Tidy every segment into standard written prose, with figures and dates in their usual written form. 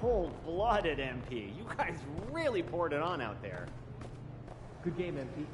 Cold-blooded, MP. You guys really poured it on out there. Good game, MP.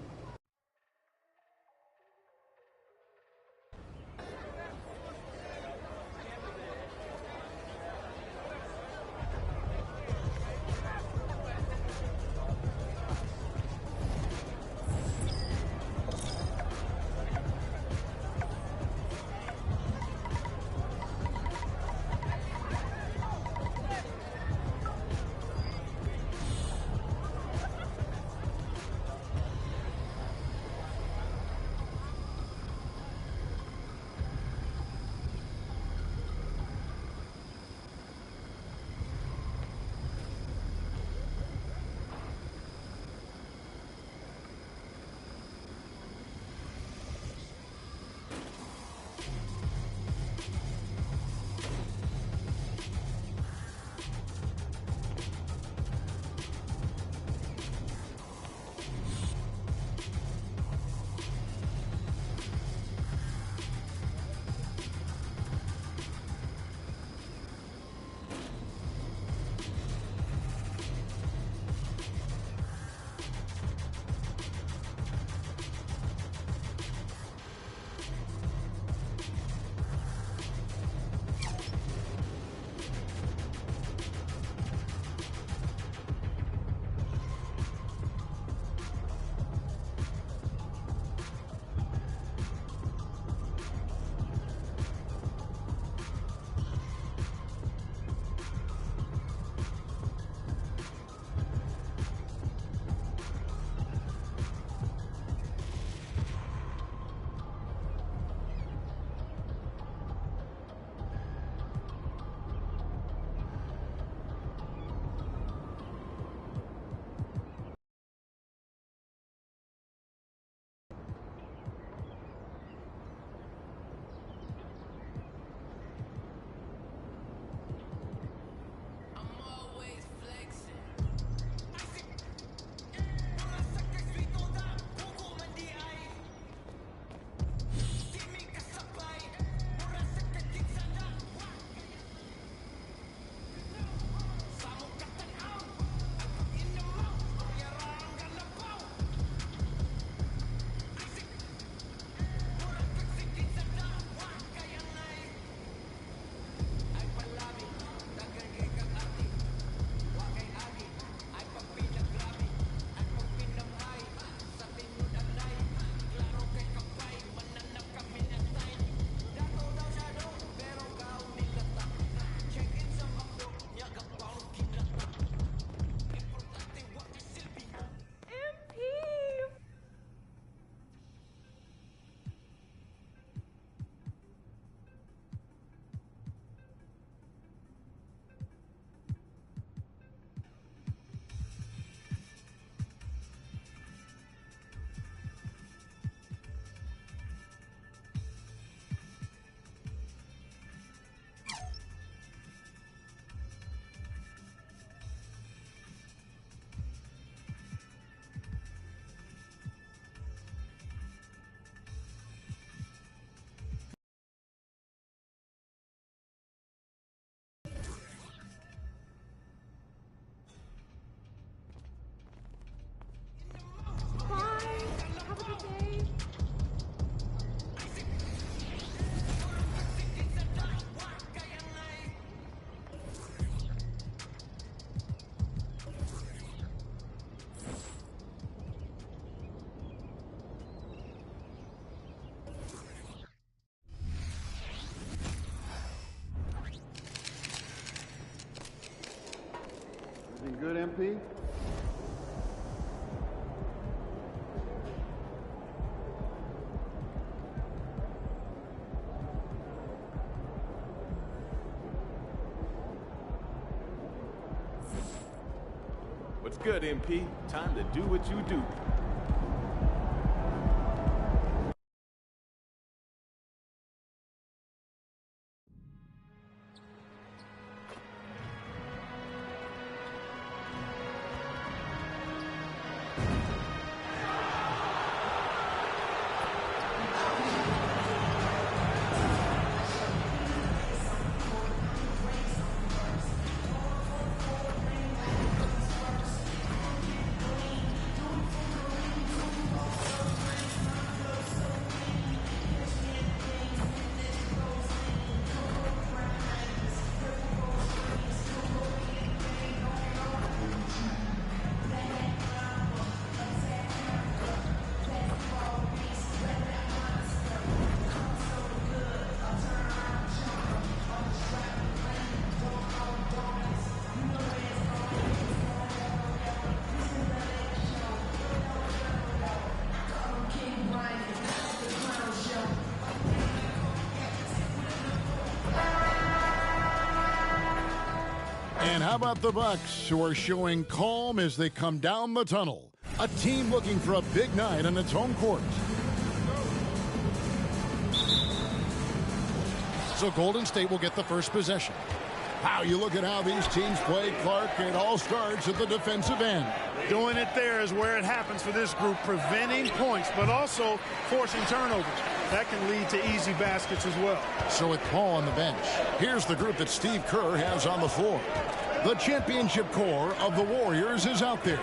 Everything good, MP? What's good, MP? Time to do what you do. And how about the Bucks, who are showing calm as they come down the tunnel? A team looking for a big night on its home court. So Golden State will get the first possession. Wow, you look at how these teams play, Clark. It all starts at the defensive end. Doing it there is where it happens for this group, preventing points, but also forcing turnovers. That can lead to easy baskets as well. So with Paul on the bench, here's the group that Steve Kerr has on the floor. The championship core of the Warriors is out there.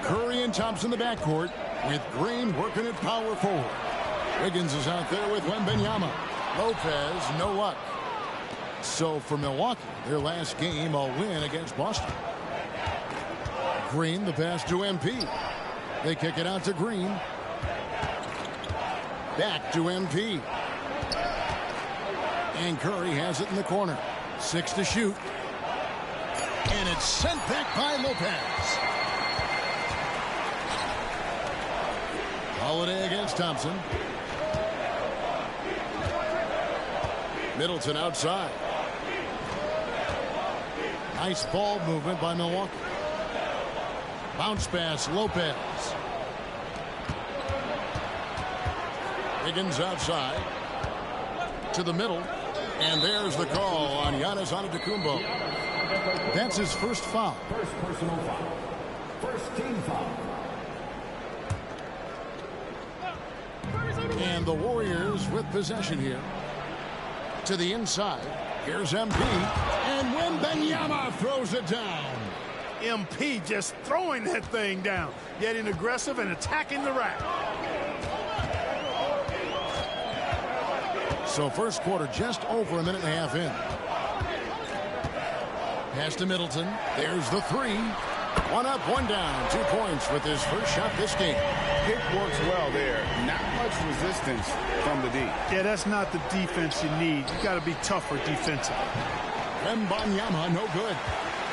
Curry and Thompson in the backcourt, with Green working at power forward. Wiggins is out there with Wembenyama. Lopez, no luck. So for Milwaukee, their last game, a win against Boston. Green, the pass to MP. They kick it out to Green. Back to MP. And Curry has it in the corner. 6 to shoot. And it's sent back by Lopez. Holiday against Thompson. Middleton outside. Nice ball movement by Milwaukee. Bounce pass, Lopez. Wiggins outside. To the middle. And there's the call on Giannis Antetokounmpo. That's his first foul. First personal foul. First team foul. And the Warriors with possession here. To the inside. Here's MP. And Wembenyama throws it down. MP just throwing that thing down, getting aggressive and attacking the rack. So first quarter just over a minute and a half in. Pass to Middleton. There's the three. One up, one down. 2 points with his first shot this game. Pick works well there. Not much resistance from the D. Yeah, that's not the defense you need. You got to be tougher defensively. Wembenyama, no good.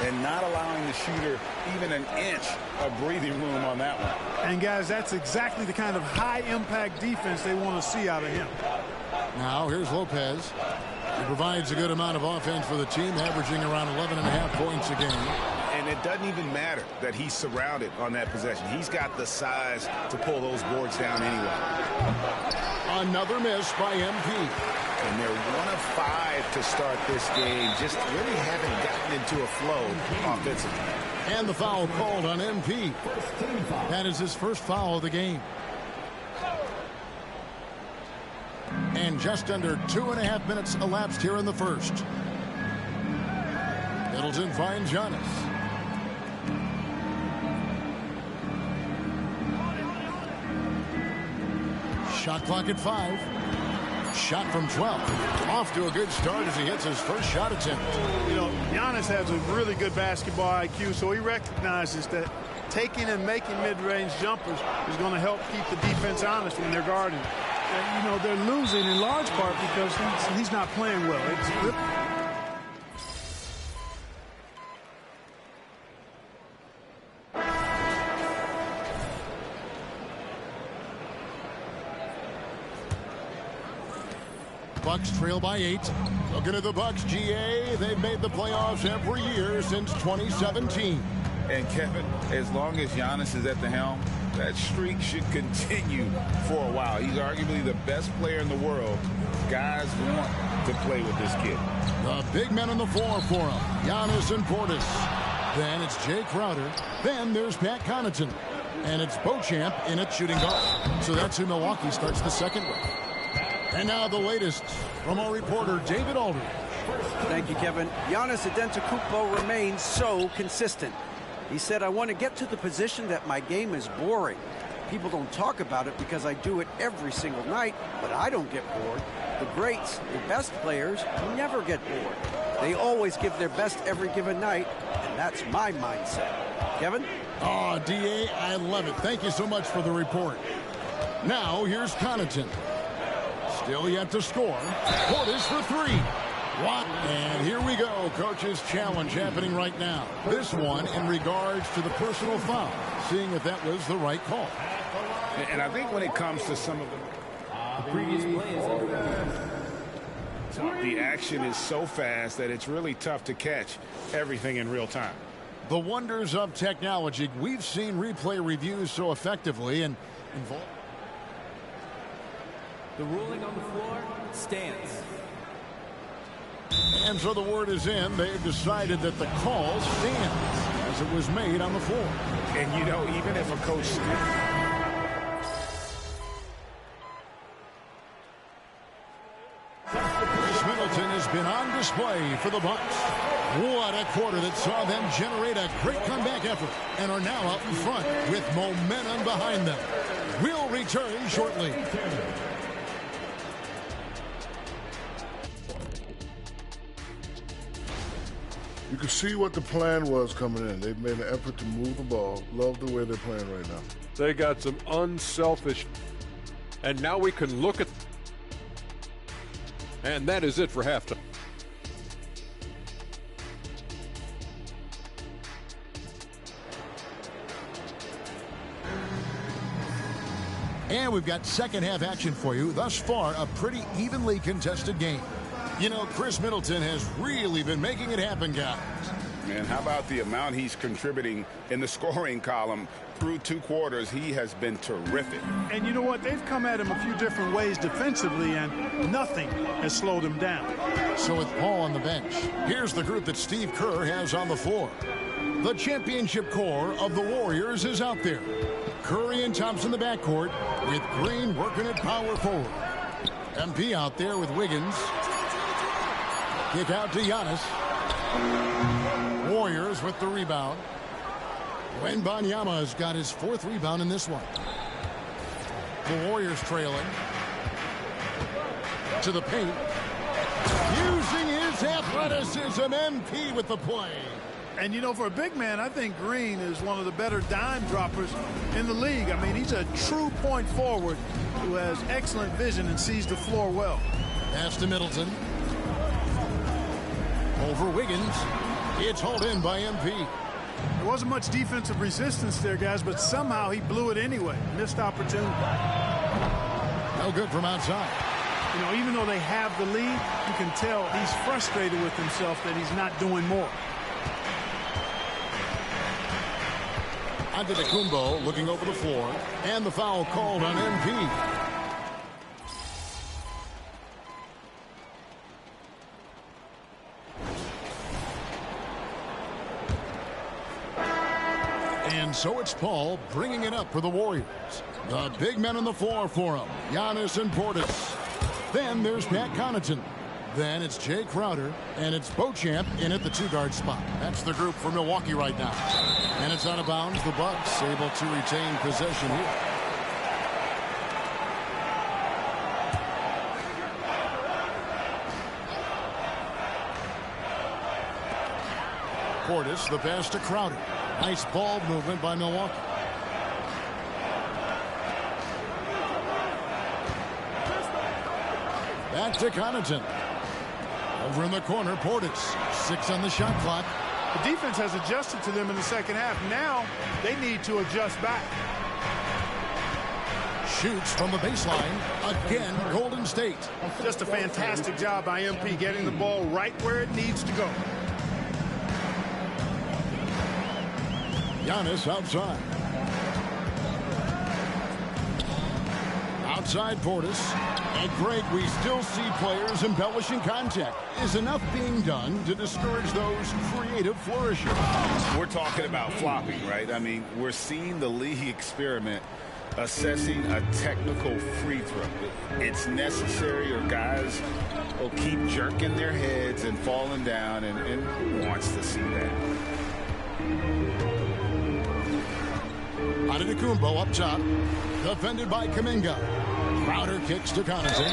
And not allowing the shooter even an inch of breathing room on that one. And guys, that's exactly the kind of high-impact defense they want to see out of him. Now here's Lopez. He provides a good amount of offense for the team, averaging around 11.5 points a game. And it doesn't even matter that he's surrounded on that possession. He's got the size to pull those boards down anyway. Another miss by MP. And they're 1 of 5 to start this game. Just really haven't gotten into a flow offensively. And the foul called on MP. That is his first foul of the game. And just under 2.5 minutes elapsed here in the first. Middleton finds Giannis. Shot clock at 5. Shot from 12. Off to a good start as he hits his first shot attempt. You know, Giannis has a really good basketball IQ, so he recognizes that taking and making mid-range jumpers is going to help keep the defense honest when they're guarding. And, you know, they're losing in large part because he's not playing well. It's really Bucks trail by 8. Looking at the Bucks, GA, they've made the playoffs every year since 2017. And Kevin, as long as Giannis is at the helm, that streak should continue for a while. He's arguably the best player in the world. Guys want to play with this kid. The big men on the floor for him, Giannis and Portis. Then it's Jay Crowder. Then there's Pat Connaughton. And it's Beauchamp in at shooting guard. So that's who Milwaukee starts the second with. And now the latest from our reporter, David Aldridge. Thank you, Kevin. Giannis Antetokounmpo remains so consistent. He said, I want to get to the position that my game is boring. People don't talk about it because I do it every single night, but I don't get bored. The greats, the best players, never get bored. They always give their best every given night, and that's my mindset. Kevin? Oh, DA, I love it. Thank you so much for the report. Now, here's Connaughton. Still yet to score. Portis for 3. What? And here we go. Coach's challenge happening right now. This one in regards to the personal foul. Seeing if that was the right call. And I think when it comes to some of the previous play is The action is so fast that it's really tough to catch everything in real time. The wonders of technology. We've seen replay reviews so effectively and involved. The ruling on the floor stands. And so the word is in. They've decided that the call stands as it was made on the floor. And, you know, even if a coach... Chris Middleton has been on display for the Bucks. What a quarter that saw them generate a great comeback effort and are now out in front with momentum behind them. We'll return shortly. You can see what the plan was coming in. They've made an effort to move the ball. Love the way they're playing right now. They got some unselfish. And now we can look at. And that is it for halftime. And we've got second half action for you. Thus far, a pretty evenly contested game. You know, Chris Middleton has really been making it happen, guys. Man, how about the amount he's contributing in the scoring column through 2 quarters? He has been terrific. And you know what? They've come at him a few different ways defensively, and nothing has slowed him down. So with Paul on the bench, here's the group that Steve Kerr has on the floor. The championship core of the Warriors is out there. Curry and Thompson in the backcourt with Green working at power forward. MP out there with Wiggins. Kick out to Giannis. Warriors with the rebound. Wembenyama has got his 4th rebound in this one. The Warriors trailing. To the paint. Using his athleticism, MP with the play. And, you know, for a big man, I think Green is one of the better dime droppers in the league. I mean, he's a true point forward who has excellent vision and sees the floor well. Pass to Middleton. Over Wiggins. It's hauled in by MP. There wasn't much defensive resistance there, guys, but somehow he blew it anyway. Missed opportunity. No good from outside. You know, even though they have the lead, you can tell he's frustrated with himself that he's not doing more. Antetokounmpo looking over the floor, and the foul called on MP. And so it's Paul bringing it up for the Warriors. The big men on the floor for him, Giannis and Portis. Then there's Pat Connaughton. Then it's Jay Crowder, and it's Beauchamp in at the 2-guard spot. That's the group for Milwaukee right now. And it's out of bounds. The Bucks able to retain possession here. Portis, the pass to Crowder. Nice ball movement by Milwaukee. Back to Connaughton. Over in the corner, Portis. 6 on the shot clock. The defense has adjusted to them in the second half. Now they need to adjust back. Shoots from the baseline. Again, Golden State. Just a fantastic job by MP getting the ball right where it needs to go. Giannis outside. Outside Portis. And Greg, we still see players embellishing contact. Is enough being done to discourage those creative flourishes? We're talking about flopping, right? I mean, we're seeing the league experiment assessing a technical free throw. It's necessary, or guys will keep jerking their heads and falling down, and who wants to see that? Antetokounmpo up top. Defended by Kuminga. Crowder kicks to Connaughton.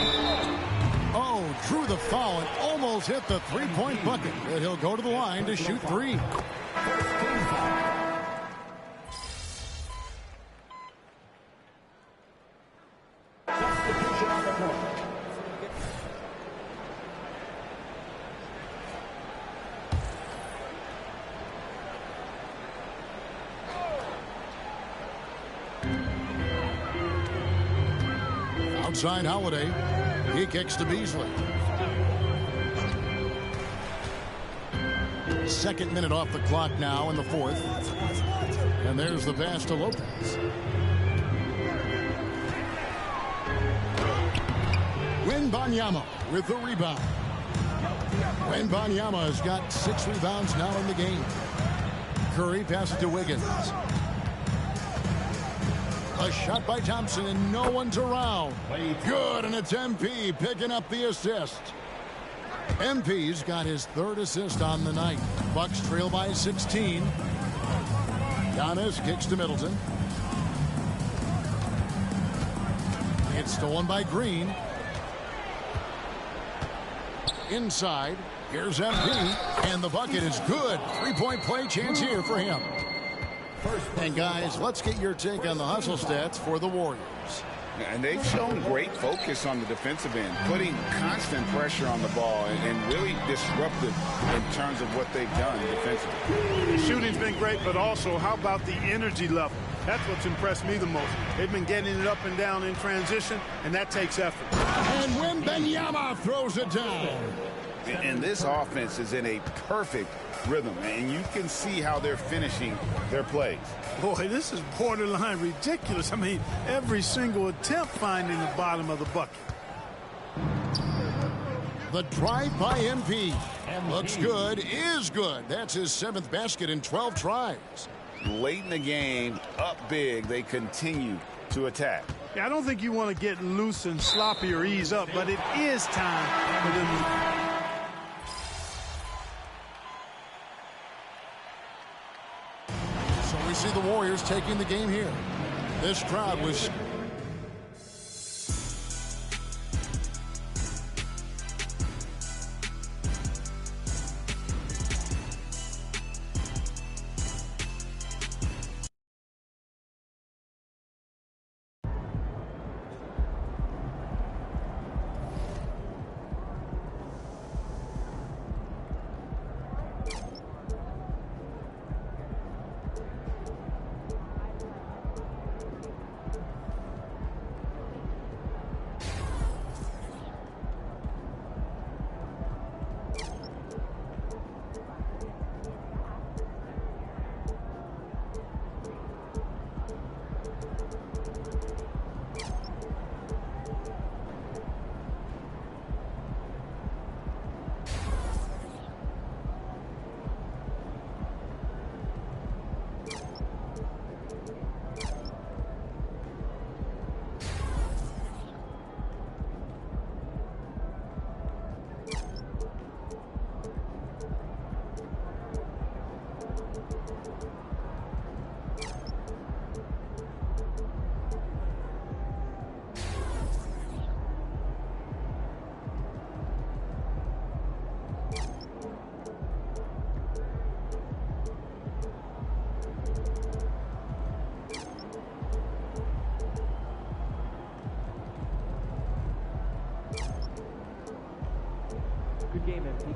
Oh, drew the foul and almost hit the three-point bucket. But he'll go to the line to shoot 3. Outside Holiday. He kicks to Beasley. Second minute off the clock now in the fourth. And there's the pass to Lopez. Wembenyama with the rebound. Wembenyama has got 6 rebounds now in the game. Curry passes to Wiggins. A shot by Thompson, and no one's around. Good, and it's MP picking up the assist. MP's got his 3rd assist on the night. Bucks trail by 16. Giannis kicks to Middleton. It's stolen by Green. Inside, here's MP, and the bucket is good. 3-point play chance here for him. And guys, let's get your take on the hustle stats for the Warriors. And they've shown great focus on the defensive end, putting constant pressure on the ball and really disruptive in terms of what they've done defensively. The shooting's been great, but also how about the energy level? That's what's impressed me the most. They've been getting it up and down in transition, and that takes effort. And Wembenyama throws it down. And this offense is in a perfect rhythm, and you can see how they're finishing their plays. Boy, this is borderline ridiculous. I mean, every single attempt finding the bottom of the bucket. The drive by MP. Looks good, is good. That's his 7th basket in 12 tries. Late in the game, up big, they continue to attack. Yeah, I don't think you want to get loose and sloppy or ease up, but it is time for them to... So we see the Warriors taking the game here. This crowd was... Good game, MP.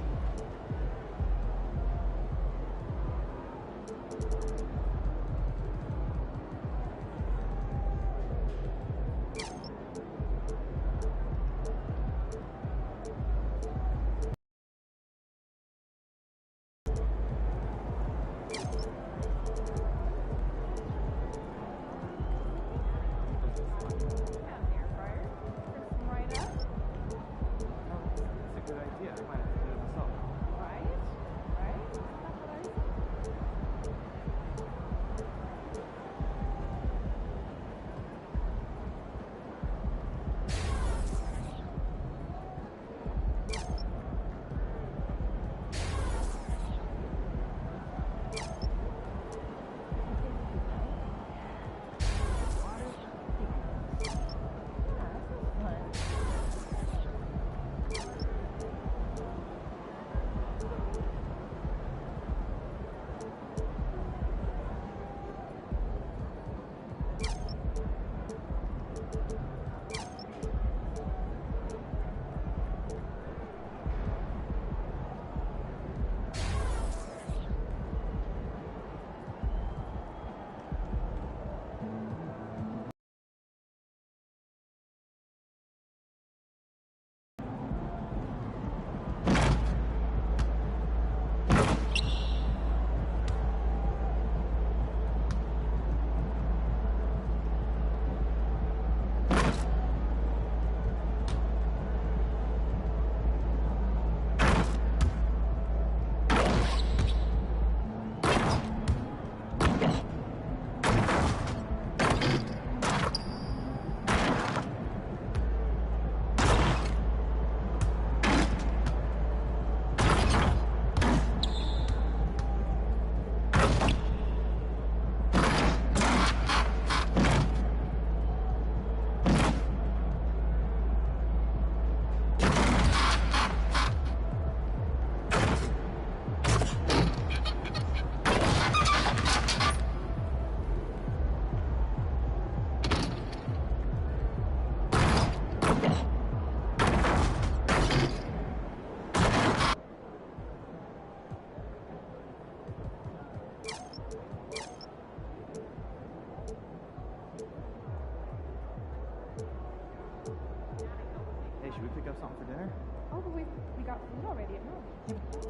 already at home.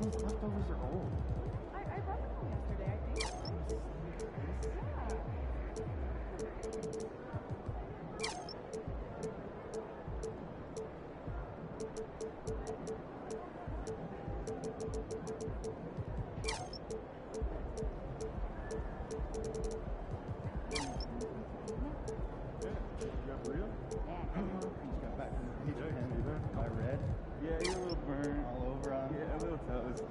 Those leftovers are old. I brought them home yesterday, I think. Yeah, you're a little burnt all over on. Yeah, a little toasty.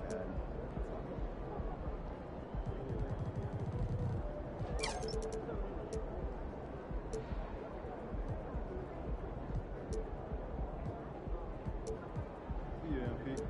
Bad. Yeah, Pete.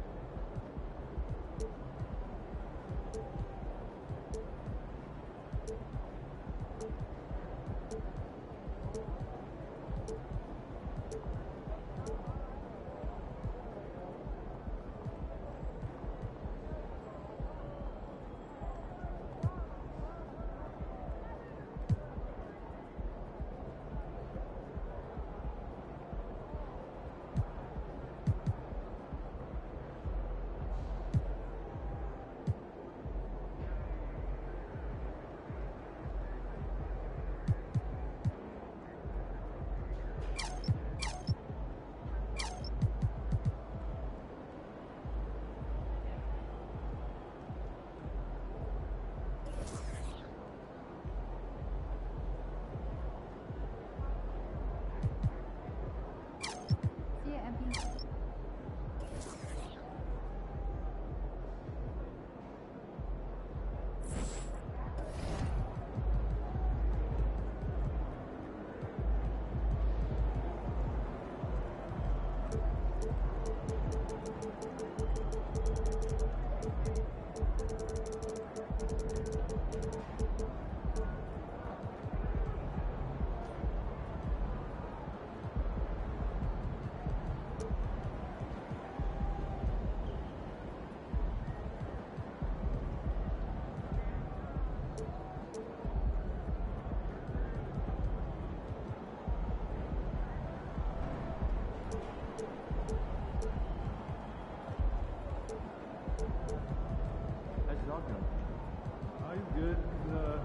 He's good.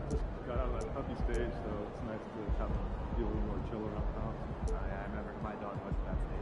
Just got out of that puppy stage, so it's nice to have him be a little more chill around the house. Yeah, I remember my dog was at that stage.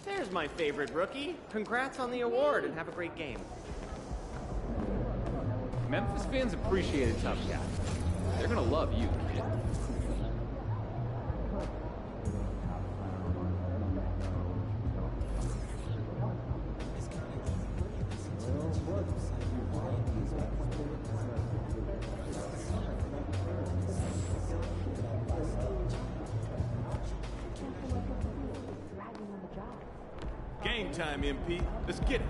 There's my favorite rookie. Congrats on the award and have a great game. Memphis fans appreciate a tough guy. They're gonna love you, kid. Game time, MP. Let's get it.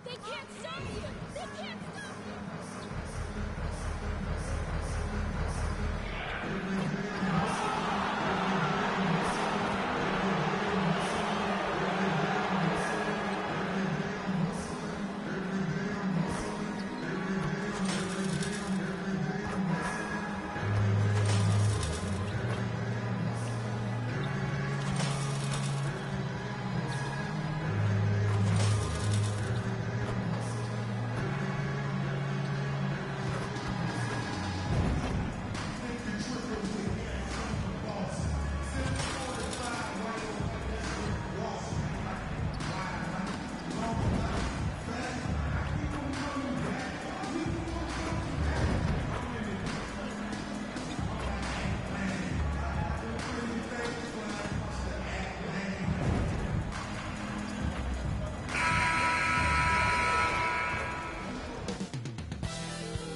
They can't stop you! They can't stop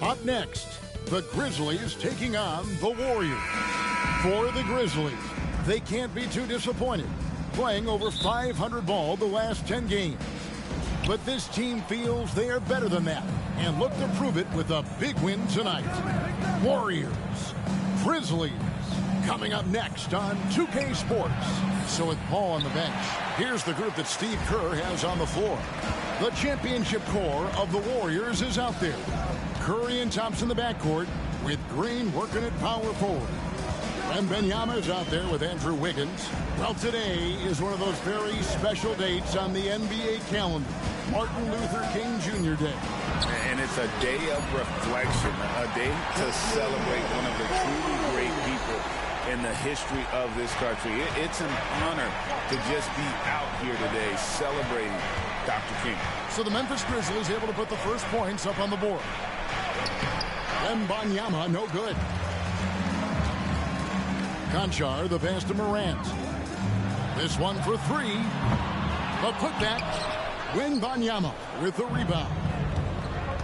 Up next, the Grizzlies taking on the Warriors. For the Grizzlies, they can't be too disappointed, playing over 500 ball the last 10 games. But this team feels they are better than that and look to prove it with a big win tonight. Warriors, Grizzlies, coming up next on 2K Sports. So with Paul on the bench, here's the group that Steve Kerr has on the floor. The championship core of the Warriors is out there. Curry and Thompson in the backcourt with Green working at power forward. Wembenyama is out there with Andrew Wiggins. Well, today is one of those very special dates on the NBA calendar. Martin Luther King Jr. Day. And it's a day of reflection, a day to celebrate one of the truly great people in the history of this country. It's an honor to just be out here today celebrating Dr. King. So the Memphis Grizzlies able to put the first points up on the board. Wembenyama, no good. Conchar, the pass to Morant. This one for three. A putback. Wembenyama with the rebound.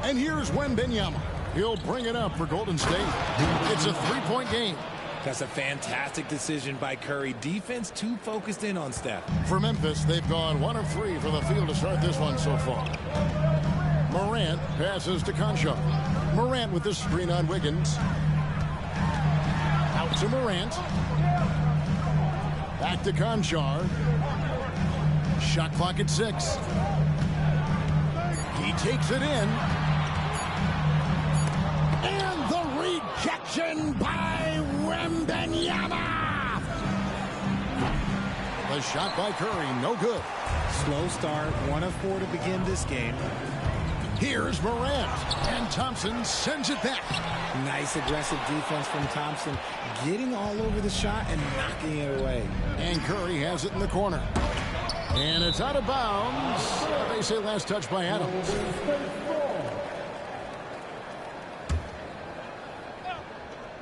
And here's Wembenyama. He'll bring it up for Golden State. It's a three-point game. That's a fantastic decision by Curry. Defense too focused in on Steph. For Memphis, they've gone 1 of 3 from the field to start this one so far. Morant passes to Conchar. Morant with the screen on Wiggins. Out to Morant. Back to Conchar. Shot clock at 6. He takes it in. And the rejection by Wembenyama. The shot by Curry, no good. Slow start, 1 of 4 to begin this game. Here's Morant, and Thompson sends it back. Nice aggressive defense from Thompson, getting all over the shot and knocking it away. And Curry has it in the corner. And it's out of bounds. They say last touch by Adams.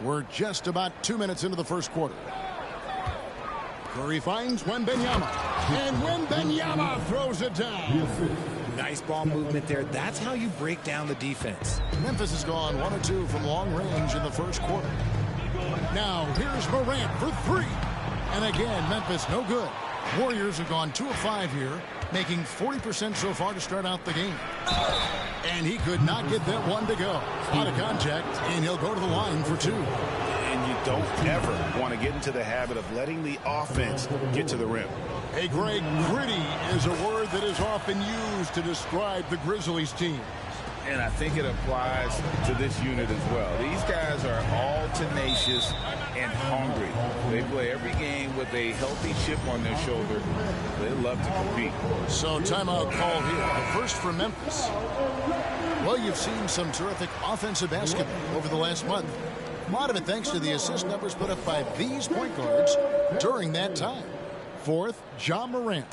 We're just about 2 minutes into the first quarter. Curry finds Wembenyama. And Wembenyama throws it down. Nice ball movement there. That's how you break down the defense. Memphis has gone 1 of 2 from long range in the first quarter. Now here's Morant for 3. And again, Memphis no good. Warriors have gone 2 of 5 here, making 40% so far to start out the game. And he could not get that one to go. Out of contact, and he'll go to the line for 2. And you don't ever want to get into the habit of letting the offense get to the rim. Hey, Greg, gritty is a word that is often used to describe the Grizzlies team. And I think it applies to this unit as well. These guys are all tenacious and hungry. They play every game with a healthy chip on their shoulder. They love to compete. So timeout called here. The first for Memphis. Well, you've seen some terrific offensive basketball over the last month. A lot of it thanks to the assist numbers put up by these point guards during that time. Fourth, Ja Morant.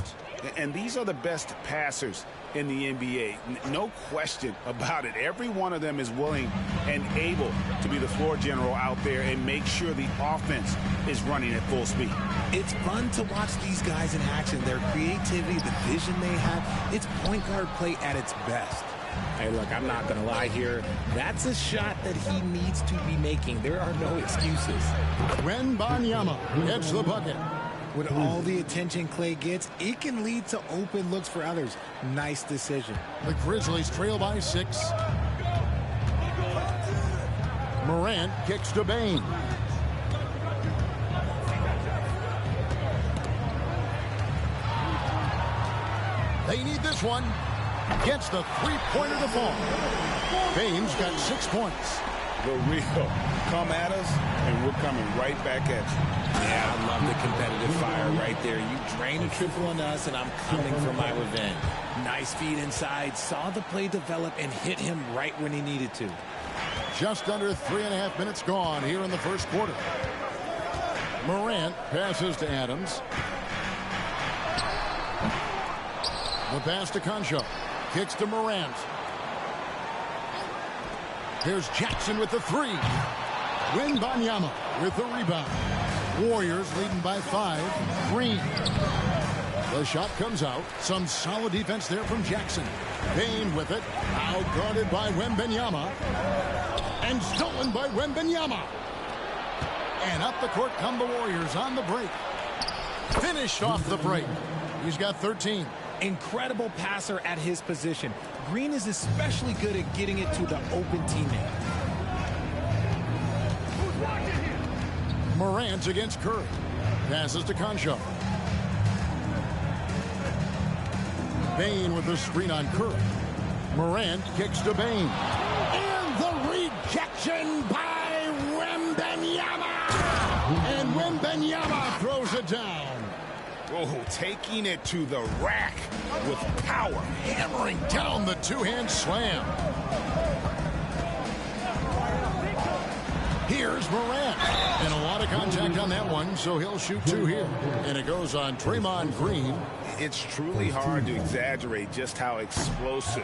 And these are the best passers in the NBA. No question about it. Every one of them is willing and able to be the floor general out there and make sure the offense is running at full speed. It's fun to watch these guys in action. Their creativity, the vision they have, it's point guard play at its best. Hey, look, I'm not going to lie here. That's a shot that he needs to be making. There are no excuses. Wembenyama gets the bucket. With all the attention Clay gets, it can lead to open looks for others. Nice decision. The Grizzlies trail by 6. Morant kicks to Bane. They need this one. Gets the three-pointer to fall. Bane's got 6 points. The real. Come at us, and we're coming right back at you. Yeah, I love the competitive fire right there. You drain a triple on us, and I'm coming for my revenge. Nice feed inside. Saw the play develop and hit him right when he needed to. Just under 3.5 minutes gone here in the first quarter. Morant passes to Adams. The pass to Concho. Kicks to Morant. There's Jackson with the 3. Wembenyama with the rebound. Warriors leading by 5. Green. The shot comes out. Some solid defense there from Jackson. Bane with it. Out guarded by Wembenyama. And stolen by Wembenyama. And up the court come the Warriors on the break. Finished off the break. He's got 13. Incredible passer at his position. Green is especially good at getting it to the open teammate. Morant against Curry. Passes to Concho. Bane with the screen on Curry. Morant kicks to Bane. And the rejection by Wembenyama. And Wembenyama throws it down. Oh, taking it to the rack with power. Hammering down the two-hand slam. Here's Morant. And a lot of contact on that one, so he'll shoot 2 here. And it goes on Draymond Green. It's truly hard to exaggerate just how explosive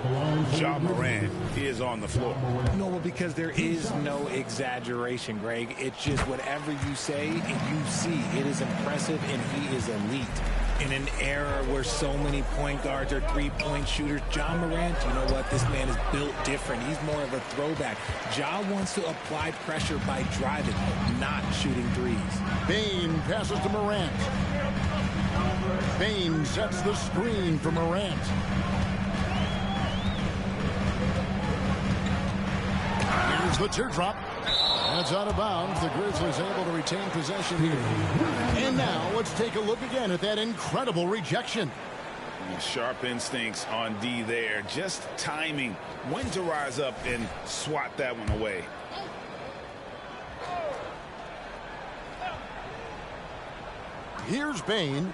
Ja Morant is on the floor. No, well, because there is no exaggeration, Greg. It's just whatever you say and you see. It is impressive, and he is elite. In an era where so many point guards are three-point shooters, Ja Morant, you know what? This man is built different. He's more of a throwback. Ja wants to apply pressure by driving, not shooting threes. Bane passes to Morant. Bane sets the screen for Morant. Here's the teardrop. That's out of bounds. The Grizzlies able to retain possession here. And now let's take a look again at that incredible rejection. Sharp instincts on D there. Just timing when to rise up and swat that one away. Here's Bane.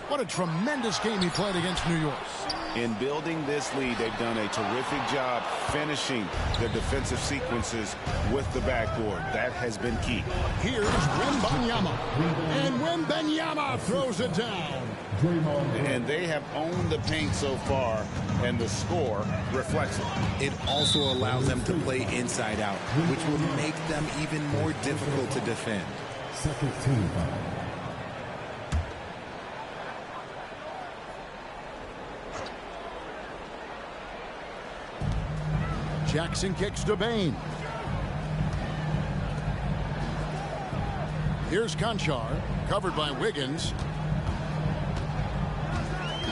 What a tremendous game he played against New York. In building this lead, they've done a terrific job finishing the defensive sequences with the backboard. That has been key. Here's Wembenyama. And Wembenyama throws it down. And they have owned the paint so far, and the score reflects it. It also allows them to play inside out, which will make them even more difficult to defend. Second team foul. Jackson kicks to Bane. Here's Conchar, covered by Wiggins.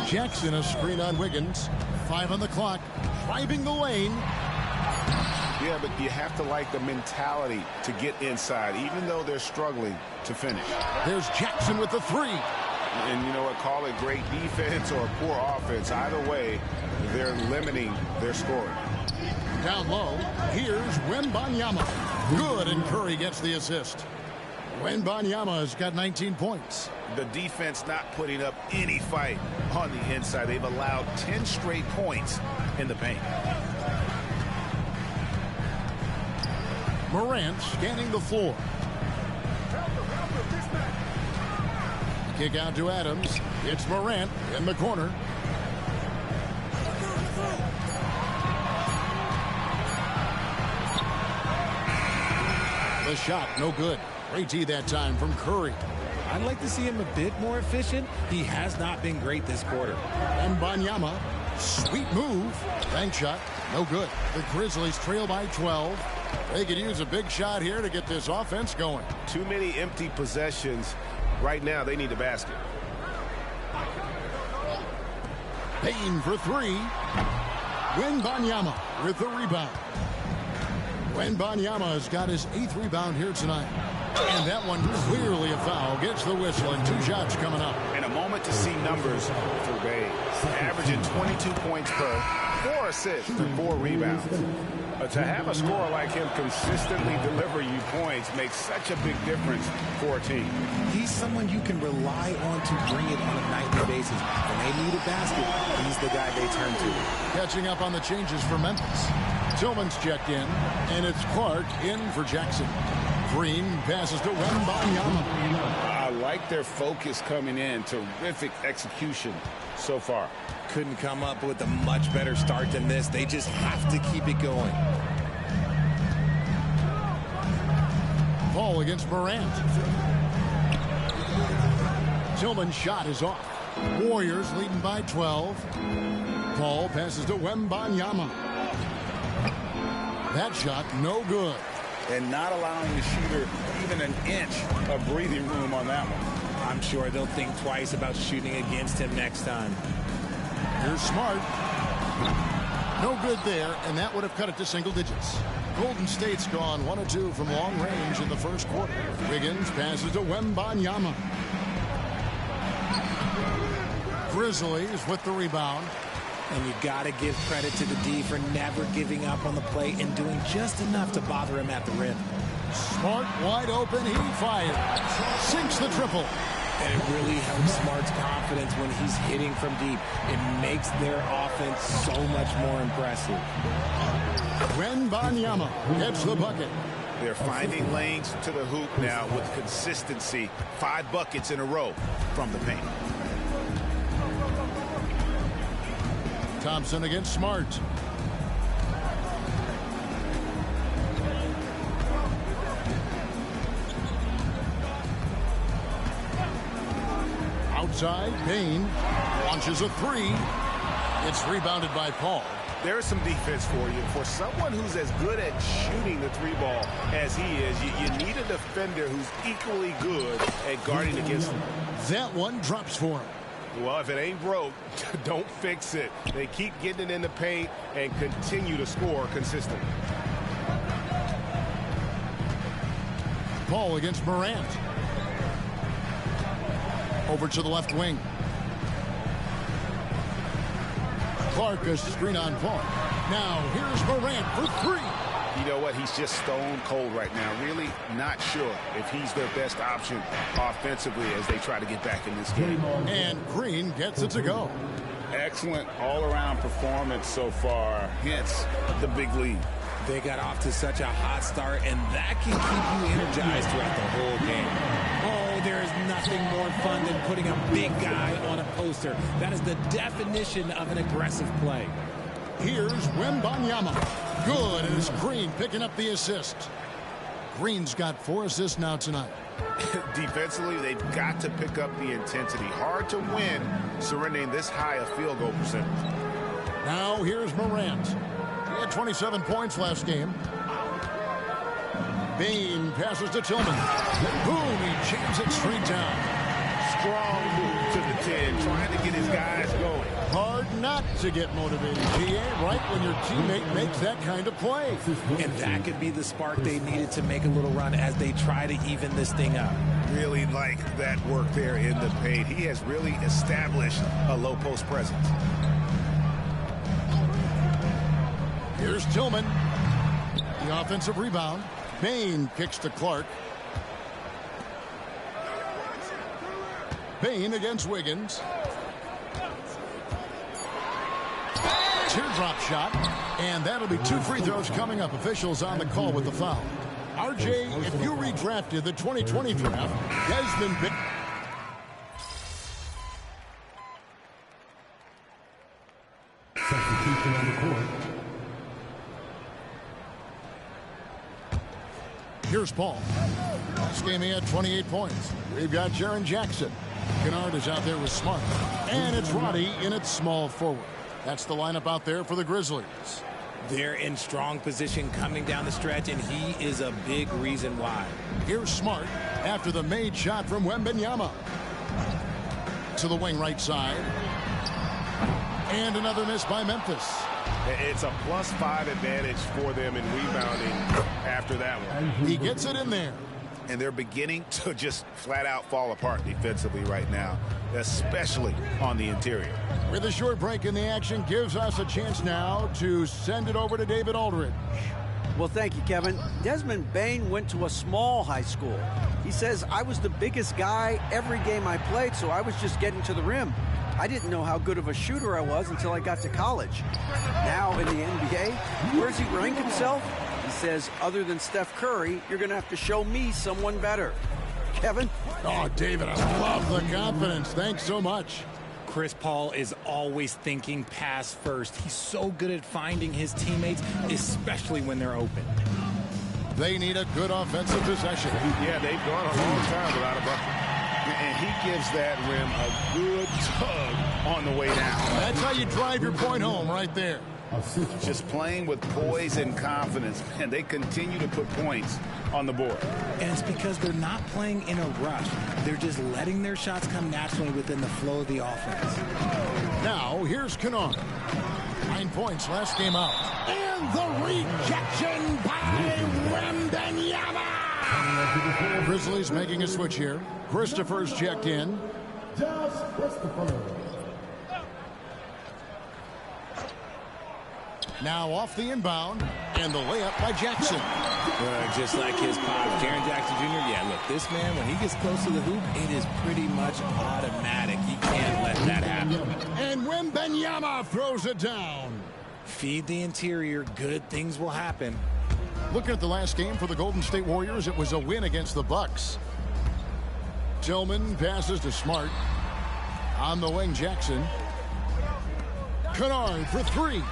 Jackson a screen on Wiggins. 5 on the clock, driving the lane. Yeah, but you have to like the mentality to get inside, even though they're struggling to finish. There's Jackson with the 3. And you know what, call it great defense or poor offense. Either way, they're limiting their scoring. Down low, here's Wembenyama. Good, and Curry gets the assist. Wembenyama has got 19 points. The defense not putting up any fight on the inside. They've allowed 10 straight points in the paint. Morant scanning the floor. Kick out to Adams. It's Morant in the corner. The shot, no good. Great D that time from Curry. I'd like to see him a bit more efficient. He has not been great this quarter. Wembenyama, sweet move. Bank shot, no good. The Grizzlies trail by 12. They could use a big shot here to get this offense going. Too many empty possessions Right now, they need the basket. Payne for three. Wembenyama with the rebound. Wembenyama has got his 8th rebound here tonight. And that one clearly a foul. Gets the whistle and 2 shots coming up. And a moment to see numbers for Bay. Averaging 22 points per, 4 assists and 4 rebounds. To have a scorer like him consistently deliver you points makes such a big difference for a team. He's someone you can rely on to bring it on a nightly basis. When they need a basket, he's the guy they turn to. Catching up on the changes for Memphis. Tillman's checked in, and it's Clark in for Jackson. Green passes to Wembenyama. I like their focus coming in. Terrific execution so far. Couldn't come up with a much better start than this. They just have to keep it going. Ball against Morant. Tillman's shot is off. Warriors leading by 12. Paul passes to Wembenyama. That shot no good. And not allowing the shooter even an inch of breathing room on that one. I'm sure they'll think twice about shooting against him next time. Here's Smart. No good there, and that would have cut it to single digits. Golden State's gone 1 of 2 from long range in the first quarter. Wiggins passes to Wembenyama. Grizzlies with the rebound. And you got to give credit to the D for never giving up on the play and doing just enough to bother him at the rim. Smart wide open, he fires. Sinks the triple. And it really helps Smart's confidence when he's hitting from deep. It makes their offense so much more impressive. Wembenyama gets the bucket. They're finding lanes to the hoop now with consistency. 5 buckets in a row from the paint. Thompson against Smart. Outside, Payne launches a 3. It's rebounded by Paul. There's some defense for you. For someone who's as good at shooting the 3-ball as he is, you need a defender who's equally good at guarding against him. That one drops for him. Well, if it ain't broke, don't fix it. They keep getting it in the paint and continue to score consistently. Paul against Morant. Over to the left wing. Clark a screen on Paul. Now here's Morant for 3. You know what? He's just stone cold right now. Really not sure if he's their best option offensively as they try to get back in this game. And Green gets it to go. Excellent all-around performance so far. Hence the big lead. They got off to such a hot start, and that can keep you energized throughout the whole game. Oh, there is nothing more fun than putting a big guy on a poster. That is the definition of an aggressive play. Here's Wembenyama. Good, and it's Green picking up the assist. Green's got 4 assists now tonight. Defensively, they've got to pick up the intensity. Hard to win surrendering this high a field goal percentage. Now here's Morant. He had 27 points last game. Payne passes to Tillman. Boom, he jams it straight down. Strong move to the 10, trying to get his guys going. Hard not to get motivated, GA, right when your teammate makes that kind of play. And that could be the spark they needed to make a little run as they try to even this thing up. Really like that work there in the paint. He has really established a low post presence. Here's Tillman. The offensive rebound. Payne kicks to Clark. Payne against Wiggins. Teardrop shot, and that'll be 2 free throws coming up. Officials on the call with the foul. RJ, if you redrafted the 2020 draft, Desmond Big. Substitution on the court. Here's Paul. This game he had 28 points. We've got Jaren Jackson. Kennard is out there with Smart. And it's Roddy in its small forward. That's the lineup out there for the Grizzlies. They're in strong position coming down the stretch, and he is a big reason why. Here's Smart after the made shot from Wembenyama. To the wing right side. And another miss by Memphis. It's a +5 advantage for them in rebounding after that one. He gets it in there. And they're beginning to just flat out fall apart defensively right now, especially on the interior. With a short break in the action, gives us a chance now to send it over to David Aldridge. Well, thank you, Kevin. Desmond Bain went to a small high school. He says, I was the biggest guy every game I played, so I was just getting to the rim. I didn't know how good of a shooter I was until I got to college. Now in the NBA, where does he rank himself? He says, other than Steph Curry, you're going to have to show me someone better. Kevin? Oh, David, I love the confidence. Thanks so much. Chris Paul is always thinking pass first. He's so good at finding his teammates, especially when they're open. They need a good offensive possession. Yeah, they've gone a long time without a bucket. And he gives that rim a good tug on the way down. That's how you drive your point home right there. Just playing with poise and confidence, and they continue to put points on the board. And it's because they're not playing in a rush. They're just letting their shots come naturally within the flow of the offense. Now, here's Kennard. 9 points last game out. And the rejection by Wembenyama. Grizzlies making a switch here. Christopher's checked in. Now off the inbound, and the layup by Jackson. Just like his pop, Jaren Jackson Jr. Yeah, look, this man, when he gets close to the hoop, it is pretty much automatic. You can't let that happen. And Wembenyama throws it down. Feed the interior, good things will happen. Looking at the last game for the Golden State Warriors, it was a win against the Bucks. Tillman passes to Smart. On the wing, Jackson. Kennard for three.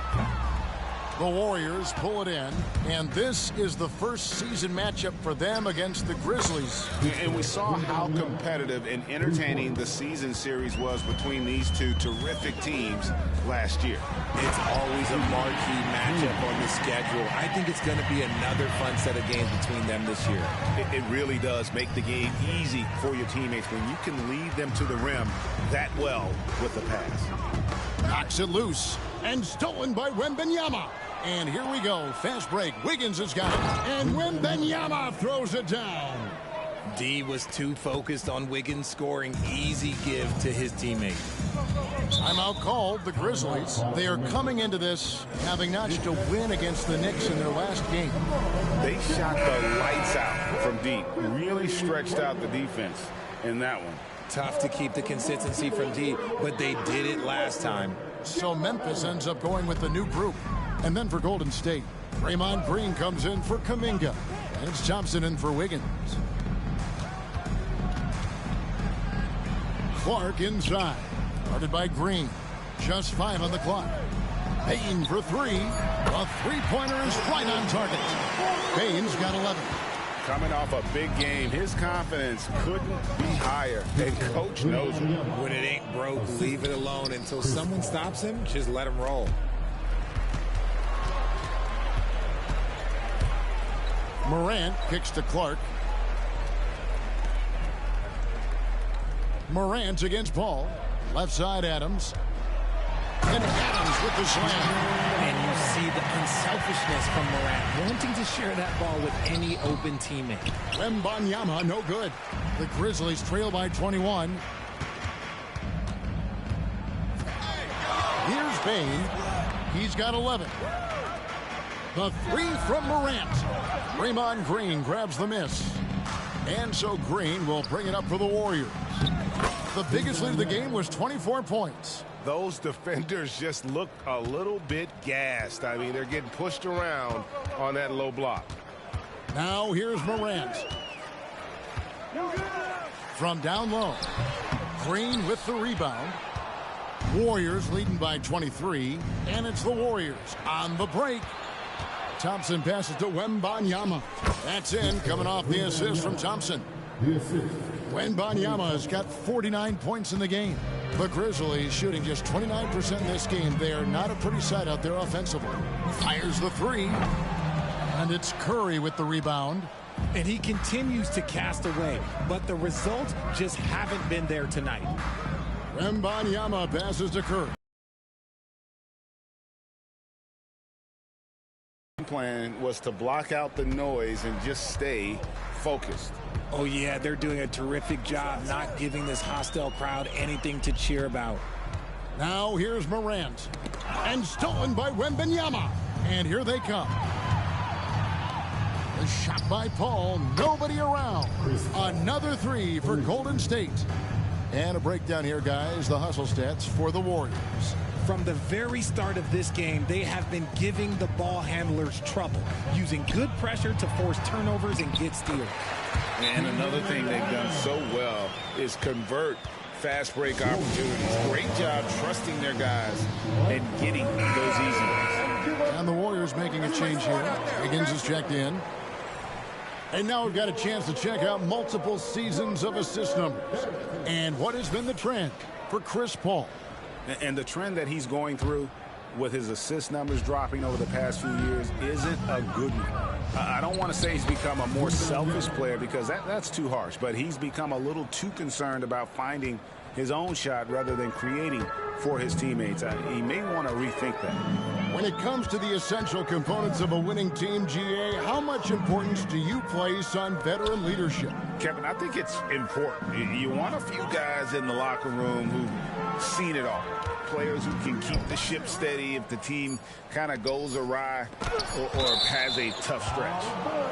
The Warriors pull it in, and this is the first season matchup for them against the Grizzlies. And we saw how competitive and entertaining the season series was between these two terrific teams last year. It's always a marquee matchup on the schedule. I think it's going to be another fun set of games between them this year. It really does make the game easy for your teammates when you can lead them to the rim that well with the pass. Knocks it loose, and stolen by Wembenyama. And here we go. Fast break. Wiggins has got it. And Wembenyama throws it down. D was too focused on Wiggins scoring. Easy give to his teammate. Timeout called. The Grizzlies. They are coming into this having notched a win against the Knicks in their last game. They shot the lights out from deep. Really stretched out the defense in that one. Tough to keep the consistency from D, but they did it last time. So Memphis ends up going with the new group. And then for Golden State, Draymond Green comes in for Kuminga. And it's Thompson in for Wiggins. Clark inside. Guarded by Green. Just 5 on the clock. Payne for three. A three-pointer is right on target. Payne's got 11. Coming off a big game, his confidence couldn't be higher, and Coach knows it. When it ain't broke, leave it alone. Until someone stops him, just let him roll. Morant kicks to Clark. Morant against Paul. Left side, Adams. And Adams with the slam. And you see the unselfishness from Morant, wanting to share that ball with any open teammate. Wembenyama, no good. The Grizzlies trail by 21. Here's Bain. He's got 11. The three from Morant. Draymond Green grabs the miss. And so Green will bring it up for the Warriors. The biggest lead of the game was 24 points. Those defenders just looked a little bit gassed. I mean, they're getting pushed around on that low block. Now here's Morant. From down low. Green with the rebound. Warriors leading by 23. And it's the Warriors on the break. Thompson passes to Wembenyama. That's in, coming off the assist from Thompson. The assist Wembenyama has got 49 points in the game. The Grizzlies shooting just 29% in this game. They are not a pretty sight out there offensively. Fires the three. And it's Curry with the rebound. And he continues to cast away, but the results just haven't been there tonight. Wembenyama passes to Curry. Plan was to block out the noise and just stay focused. Oh yeah, they're doing a terrific job not giving this hostile crowd anything to cheer about. Now here's Morant. And stolen by Wembenyama. And here they come. The shot by Paul. Nobody around. Another three for Golden State. And a breakdown here, guys. The hustle stats for the Warriors. From the very start of this game, they have been giving the ball handlers trouble, using good pressure to force turnovers and get steals. And another thing they've done so well is convert fast break opportunities. Great job trusting their guys and getting those easy ones. And the Warriors making a change here. Higgins is checked in. And now we've got a chance to check out multiple seasons of assist numbers. And what has been the trend for Chris Paul? And the trend that he's going through with his assist numbers dropping over the past few years isn't a good one. I don't want to say he's become a more selfish player because that's too harsh, but he's become a little too concerned about finding his own shot rather than creating for his teammates. He may want to rethink that. When it comes to the essential components of a winning team, GA, how much importance do you place on veteran leadership? Kevin, I think it's important. You want a few guys in the locker room who've seen it all. Players who can keep the ship steady if the team kind of goes awry or has a tough stretch.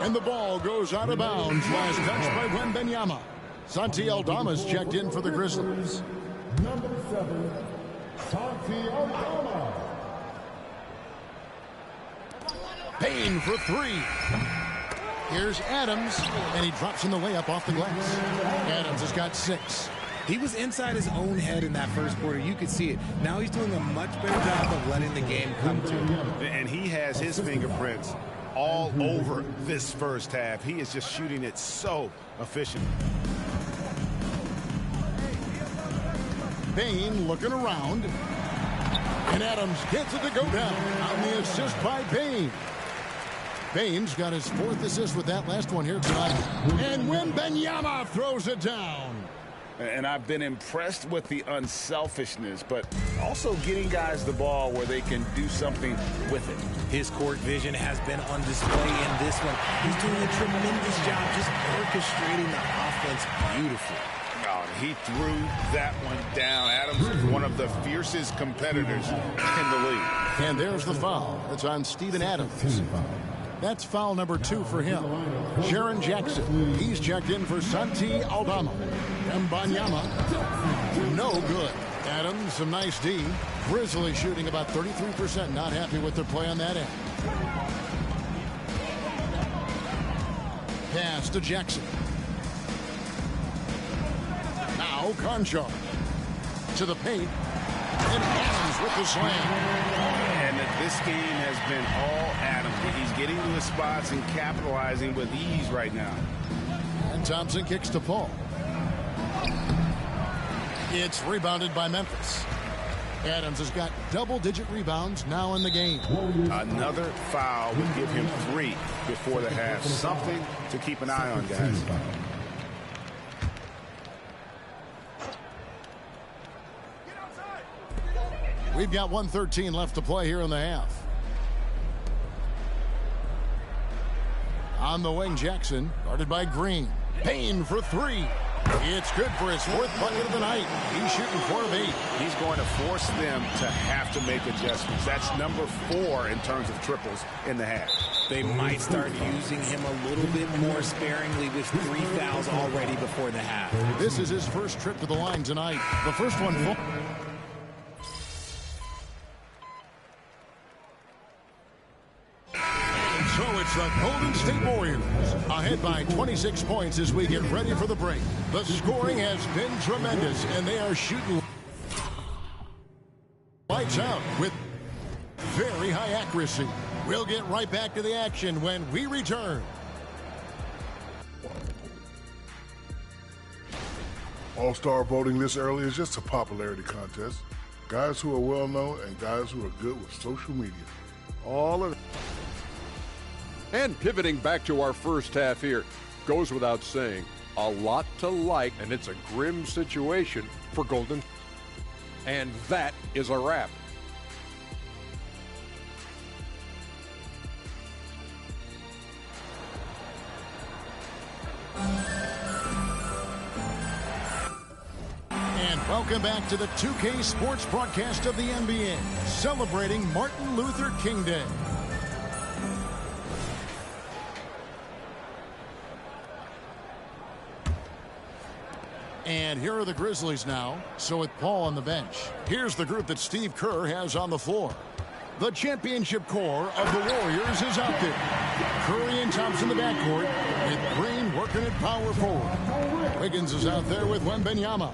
And the ball goes out of bounds. Last touch by Wembenyama. Santi Aldama's checked in for the Grizzlies. Number 7, Santi Aldama. Payne for three. Here's Adams, and he drops in the layup off the glass. Adams has got 6. He was inside his own head in that first quarter. You could see it. Now he's doing a much better job of letting the game come to him. And he has his fingerprints all over this first half. He is just shooting it so efficient. Payne looking around. And Adams gets it to go down on the assist by Payne. Payne's got his 4th assist with that last one here tonight. And Wembenyama throws it down. And I've been impressed with the unselfishness, but also getting guys the ball where they can do something with it. His court vision has been on display in this one. He's doing a tremendous job just orchestrating the offense beautifully. Oh, he threw that one down. Adams is one of the fiercest competitors in the league. And there's the foul. It's on Steven Adams. That's foul number 2 for him. Jaren Jackson. He's checked in for Santi Aldama. Wembenyama. No good. Adams, some nice D. Grizzlies shooting about 33%. Not happy with their play on that end. Pass to Jackson. Now Conchar. To the paint. And Adams with the slam. And this game has been all Adams. He's getting to his spots and capitalizing with ease right now. And Thompson kicks to Paul. It's rebounded by Memphis. Adams has got double-digit rebounds now in the game. Another foul would give him 3 before the half. Something to keep an eye on, guys. We've got 1:13 left to play here in the half. On the wing, Jackson, guarded by Green. Payne for 3. It's good for his 4th bucket of the night. He's shooting 4 of 8. He's going to force them to have to make adjustments. That's number 4 in terms of triples in the half. They might start using him a little bit more sparingly with 3 fouls already before the half. This is his first trip to the line tonight. The first one full. So it's the Golden State Warriors ahead by 26 points as we get ready for the break. The scoring has been tremendous, and they are shooting lights out with very high accuracy. We'll get right back to the action when we return. All-star voting this early is just a popularity contest. Guys who are well-known and guys who are good with social media. All of it. And pivoting back to our first half here, goes without saying, a lot to like, and it's a grim situation for Golden. And that is a wrap. And welcome back to the 2K Sports broadcast of the NBA, celebrating Martin Luther King Day. And here are the Grizzlies now. So with Paul on the bench, here's the group that Steve Kerr has on the floor. The championship core of the Warriors is out there. Curry and Thompson in the backcourt, with Green working at power forward. Wiggins is out there with Wembenyama.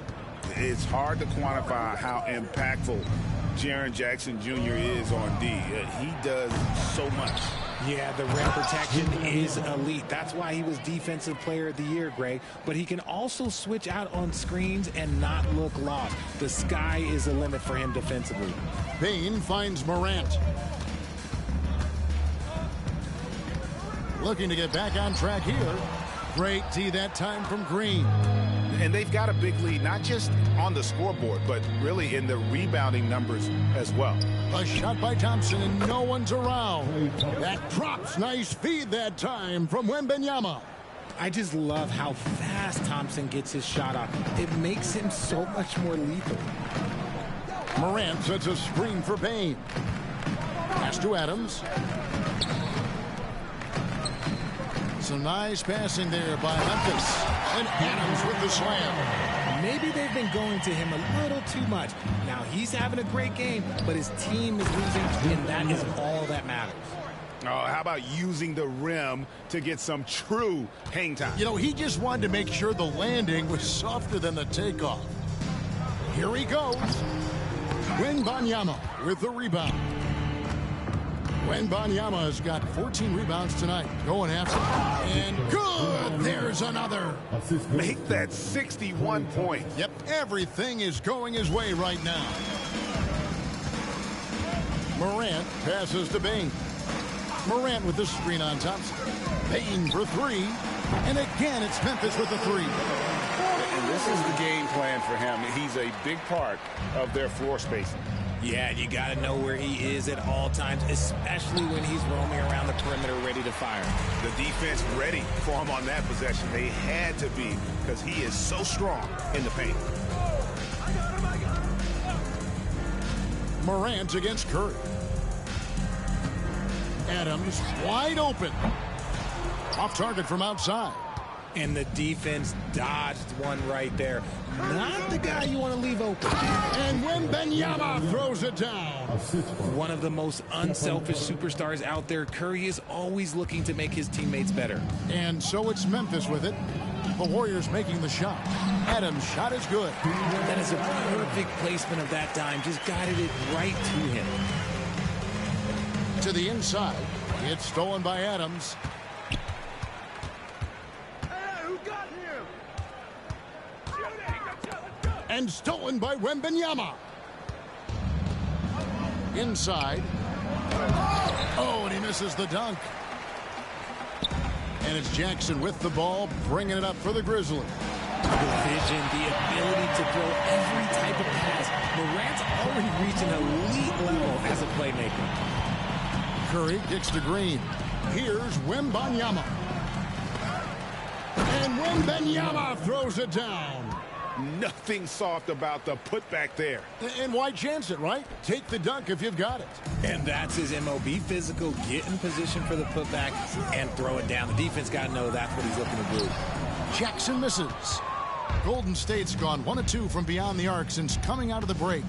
It's hard to quantify how impactful Jaren Jackson Jr. is on D. He does so much. Yeah, the rim protection is elite. That's why he was Defensive Player of the Year, Greg. But he can also switch out on screens and not look lost. The sky is the limit for him defensively. Payne finds Morant. Looking to get back on track here. Great D that time from Green. And they've got a big lead, not just on the scoreboard, but really in the rebounding numbers as well. A shot by Thompson, and no one's around. That drops. Nice feed that time from Wembenyama. I just love how fast Thompson gets his shot off. It makes him so much more lethal. Morant sets a screen for Payne. Pass to Adams. Some nice passing there by Memphis. And Adams with the slam. Maybe they've been going to him a little too much. Now he's having a great game, but his team is losing, and that is all that matters. Oh, how about using the rim to get some true hang time? You know, he just wanted to make sure the landing was softer than the takeoff. Here he goes. Wembenyama with the rebound. Wembenyama has got 14 rebounds tonight. Going after it. And good! There's another. Make that 61 points. Yep, everything is going his way right now. Morant passes to Payne. Morant with the screen on Thompson. Payne for three. And again, it's Memphis with the three. And this is the game plan for him. He's a big part of their floor spacing. Yeah, you got to know where he is at all times, especially when he's roaming around the perimeter ready to fire. The defense ready for him on that possession. They had to be, because he is so strong in the paint. Morant against Curry. Adams wide open. Off target from outside. And the defense dodged one right there. Not the guy you want to leave open. And Wembenyama throws it down. One of the most unselfish superstars out there. Curry is always looking to make his teammates better. And so it's Memphis with it. The Warriors making the shot. Adams' shot is good. That is a perfect placement of that dime. Just guided it right to him. To the inside. It's stolen by Adams. And stolen by Wembenyama. Inside. Oh, and he misses the dunk. And it's Jackson with the ball, bringing it up for the Grizzlies. The vision, the ability to throw every type of pass. Morant's already reached an elite level as a playmaker. Curry kicks to Green. Here's Wembenyama. And Wembenyama throws it down. Nothing soft about the putback there. And why chance it, right? Take the dunk if you've got it. And that's his MO. Be physical, get in position for the putback, and throw it down. The defense got to know that's what he's looking to do. Jackson misses. Golden State's gone 1 of 2 from beyond the arc since coming out of the break.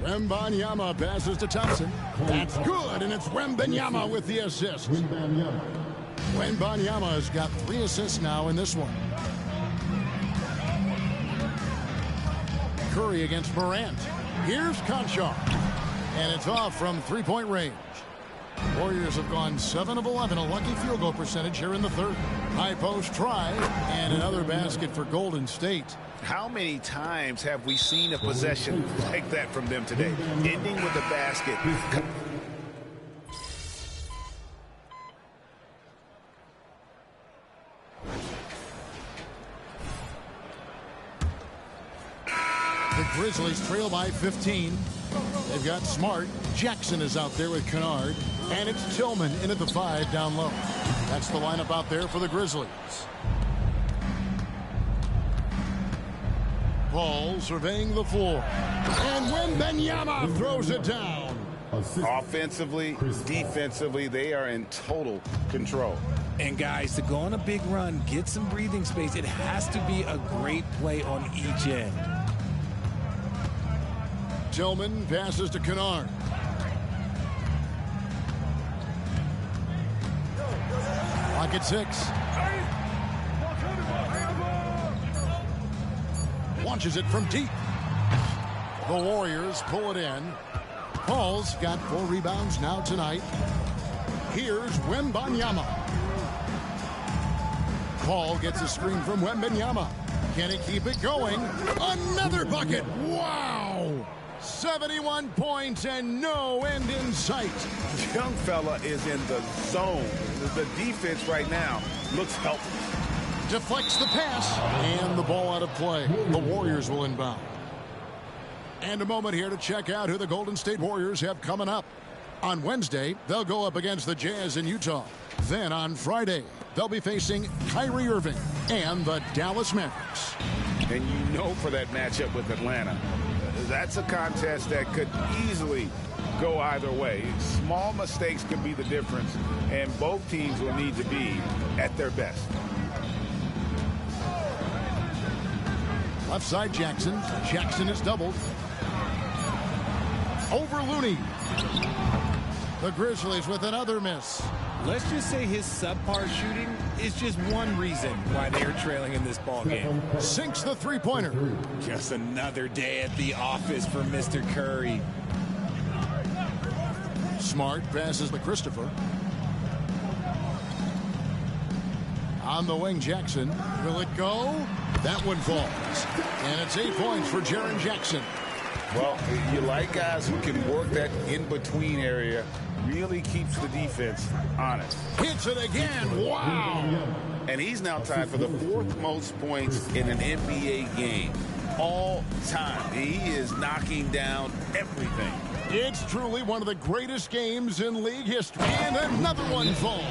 Wembenyama passes to Thompson. That's good, and it's Wembenyama with the assist. Wembenyama has got 3 assists now in this one. Curry against Morant. Here's Conchar. And it's off from 3-point range. Warriors have gone 7 of 11, a lucky field goal percentage here in the third. High post try, and another basket for Golden State. How many times have we seen a possession like that from them today, ending with a basket? The Grizzlies trail by 15. They've got Smart. Jackson is out there with Kennard. And it's Tillman in at the 5 down low. That's the lineup out there for the Grizzlies. Paul surveying the floor. And Wembenyama throws it down. Offensively, defensively, they are in total control. And guys, to go on a big run, get some breathing space, it has to be a great play on each end. Tillman passes to Kennard. Clock at 6. Launches it from deep. The Warriors pull it in. Paul's got 4 rebounds now tonight. Here's Wembenyama. Paul gets a screen from Wembenyama. Can he keep it going? Another bucket. Wow! 71 points and no end in sight. Young fella is in the zone. The defense right now looks helpless. Deflects the pass and the ball out of play. The Warriors will inbound. And a moment here to check out who the Golden State Warriors have coming up. On Wednesday, they'll go up against the Jazz in Utah. Then on Friday, they'll be facing Kyrie Irving and the Dallas Mavericks. And you know for that matchup with Atlanta, that's a contest that could easily go either way. Small mistakes could be the difference, and both teams will need to be at their best. Left side Jackson. Jackson is doubled. Over Looney. The Grizzlies with another miss. Let's just say his subpar shooting is just one reason why they're trailing in this ball game. Sinks the three-pointer. Just another day at the office for Mr. Curry. Smart passes to Christopher. On the wing, Jackson. Will it go? That one falls. And it's 8 points for Jaren Jackson. Well, you like guys who can work that in-between area. Really keeps the defense honest. Hits it again. Wow. And he's now tied for the 4th most points in an NBA game all time. He is knocking down everything. It's truly one of the greatest games in league history. And another one falls.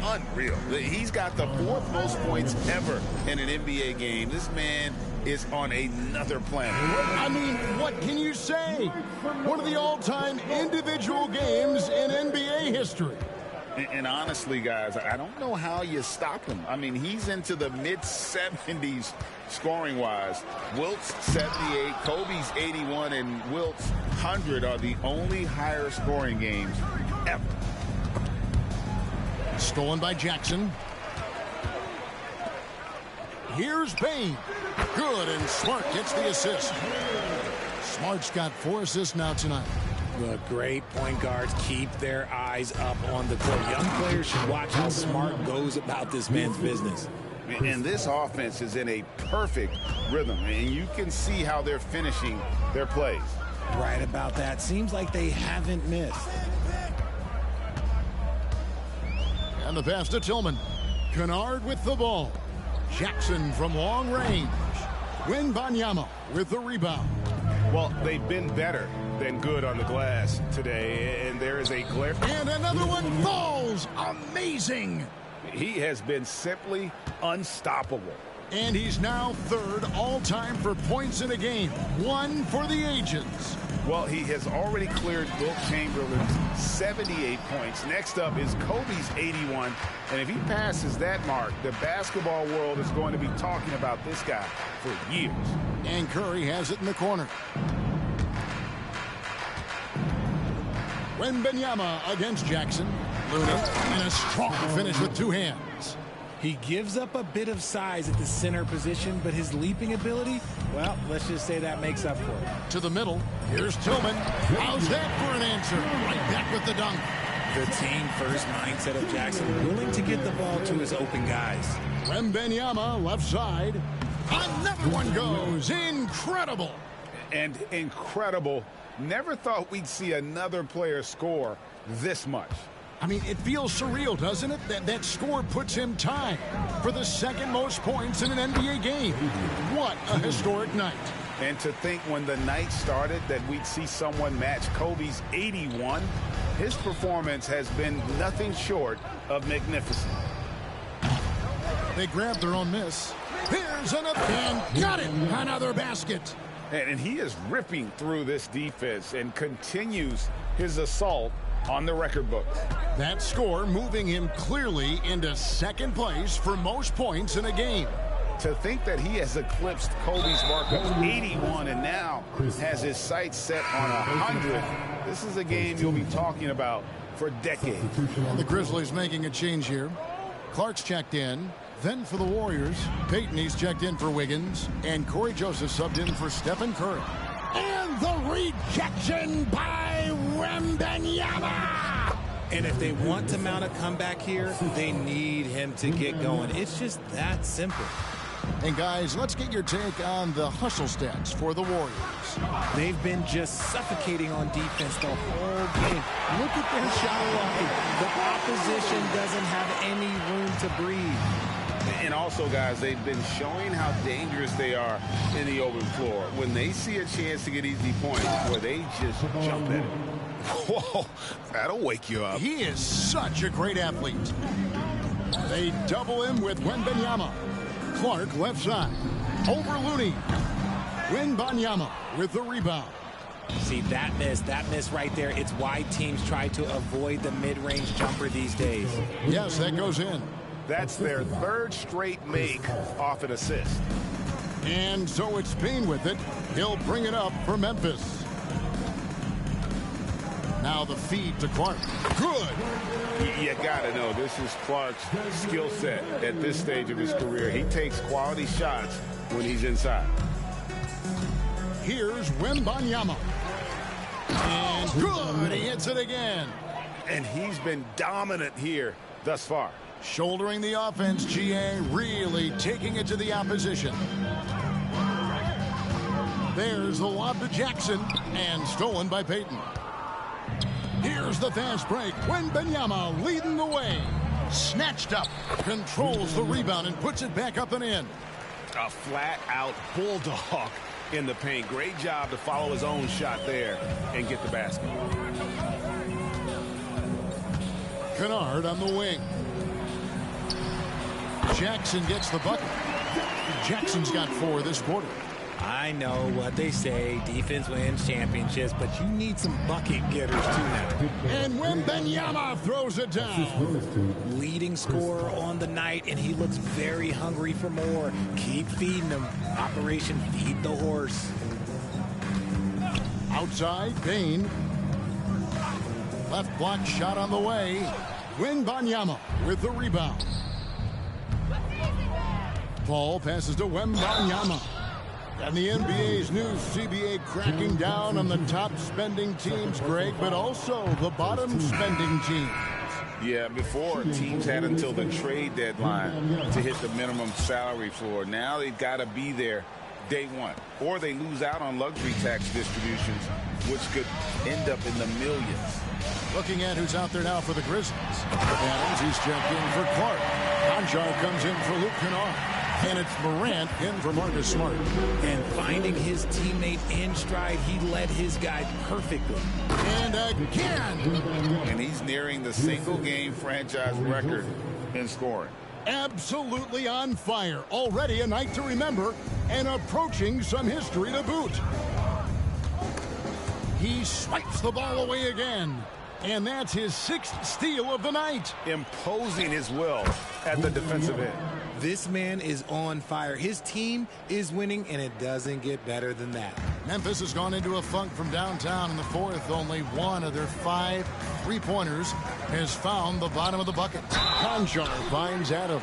Unreal. He's got the 4th most points ever in an NBA game. This man is on another planet. I mean, what can you say? One of the all-time individual games in NBA history. And honestly, guys, I don't know how you stop him. I mean, he's into the mid-70s scoring-wise. Wilt's 78, Kobe's 81, and Wilt's 100 are the only higher scoring games ever. Stolen by Jackson. Here's Payne. Good, and Smart gets the assist. Smart's got 4 assists now tonight. The great point guards keep their eyes up on the court. Young players should watch how Smart goes about this man's business. And this offense is in a perfect rhythm, and you can see how they're finishing their plays. Right about that. Seems like they haven't missed. And the pass to Tillman. Kennard with the ball. Jackson from long range. Wembenyama with the rebound. Well, they've been better than good on the glass today, and there is a glare. And another one falls. Amazing. He has been simply unstoppable. And he's now 3rd all-time for points in a game. 1 for the ages. Well, he has already cleared Wilt Chamberlain's 78 points. Next up is Kobe's 81. And if he passes that mark, the basketball world is going to be talking about this guy for years. And Curry has it in the corner. Wembenyama against Jackson. Looney, and a strong finish with 2 hands. He gives up a bit of size at the center position, but his leaping ability, well, let's just say that makes up for it. To the middle. Here's Tillman. How's that for an answer? Right back with the dunk. The team-first mindset of Jackson, willing to get the ball to his open guys. Wembenyama, left side. Another one goes. Incredible. And incredible. Never thought we'd see another player score this much. I mean, it feels surreal, doesn't it? That score puts him tied for the second most points in an NBA game. What a historic night. And to think when the night started that we'd see someone match Kobe's 81, his performance has been nothing short of magnificent. They grabbed their own miss. Here's another, and got it! Another basket. And he is ripping through this defense and continues his assault on the record books. That score moving him clearly into second place for most points in a game. To think that he has eclipsed Kobe's mark of 81 and now has his sights set on 100, this is a game you'll be talking about for decades. And the Grizzlies making a change here. Clark's checked in. Then for the Warriors, Peyton, he's checked in for Wiggins, and Corey Joseph subbed in for Stephen Curry. And the rejection by Wembenyama! And if they want to mount a comeback here, they need him to get going. It's just that simple. And guys, let's get your take on the hustle stats for the Warriors. They've been just suffocating on defense the whole game. Look at their shot blocking. The opposition doesn't have any room to breathe. And also, guys, they've been showing how dangerous they are in the open floor. When they see a chance to get easy points, where they just jump at it. Whoa, that'll wake you up. He is such a great athlete. They double him with Wembenyama. Clark left side. Over Looney. Wembenyama with the rebound. See, that miss right there, it's why teams try to avoid the mid-range jumper these days. Yes, that goes in. That's their third straight make off an assist. And so it's Payne with it. He'll bring it up for Memphis. Now the feed to Clark. Good. You got to know, this is Clark's skill set at this stage of his career. He takes quality shots when he's inside. Here's Wembenyama. And good. He hits it again. And he's been dominant here thus far. Shouldering the offense, GA really taking it to the opposition. There's the lob to Jackson and stolen by Peyton. Here's the fast break. Wembenyama leading the way. Snatched up. Controls the rebound and puts it back up and in. A flat-out bulldog in the paint. Great job to follow his own shot there and get the basket. Kennard on the wing. Jackson gets the bucket. Jackson's got 4 this quarter. I know what they say, defense wins championships, but you need some bucket getters too now. And Wembenyama throws it down. Leading scorer on the night, and he looks very hungry for more. Keep feeding him. Operation Feed the Horse. Outside, Payne. Left block shot on the way. Wembenyama with the rebound. Ball passes to Wembenyama. And the NBA's new CBA cracking down on the top spending teams, Greg, but also the bottom spending teams. Yeah, before teams had until the trade deadline to hit the minimum salary floor. Now they've got to be there day one, or they lose out on luxury tax distributions, which could end up in the millions. Looking at who's out there now for the Grizzlies. Adams, he's checked in for Clark. Conjar comes in for Luke Kennard. And it's Morant in for Marcus Smart. And finding his teammate in stride, he led his guy perfectly. And again. And he's nearing the single-game franchise record in scoring. Absolutely on fire. Already a night to remember and approaching some history to boot. He swipes the ball away again. And that's his 6th steal of the night. Imposing his will at the defensive end. This man is on fire. His team is winning, and it doesn't get better than that. Memphis has gone into a funk from downtown in the 4th. Only one of their 5 3-pointers has found the bottom of the bucket. Conjar finds Adams.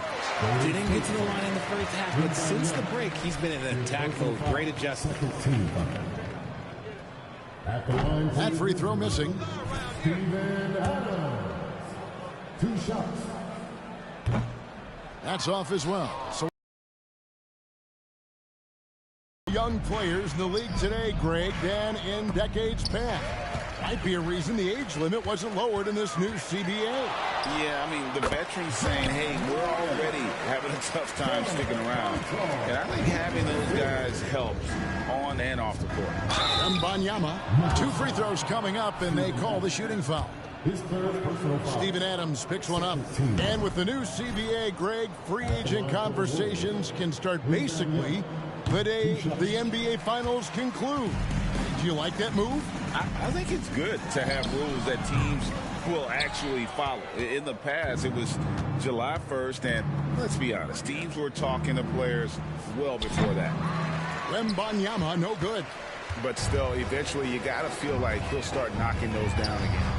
Didn't get to the line in the first half, but since the break, he's been in an attack mode. Great adjustment. That free throw missing. Steven Adams. 2 shots. That's off as well. So young players in the league today, Greg, than in decades past. Might be a reason the age limit wasn't lowered in this new CBA. Yeah, I mean, the veterans saying, hey, we're already having a tough time sticking around. And I think having those guys helps on and off the court. Wembenyama, 2 free throws coming up, and they call the shooting foul. Steven Adams picks one up. And with the new CBA, Greg, free agent conversations can start basically the day the NBA Finals conclude. Do you like that move? I think it's good to have rules that teams will actually follow. In the past, it was July 1st, and let's be honest, teams were talking to players well before that. Wembenyama, no good. But still, eventually, you got to feel like he'll start knocking those down again.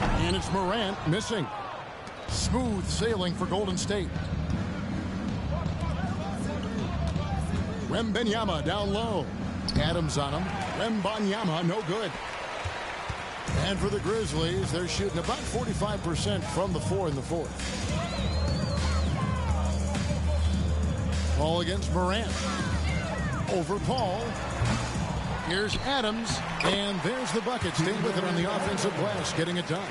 And it's Morant missing. Smooth sailing for Golden State. Wembenyama down low. Adams on him. Wembenyama, no good. And for the Grizzlies, they're shooting about 45% from the 4 in the 4th. Ball against Morant. Over Paul. Here's Adams, and there's the bucket. Stay with it on the offensive glass, getting it done.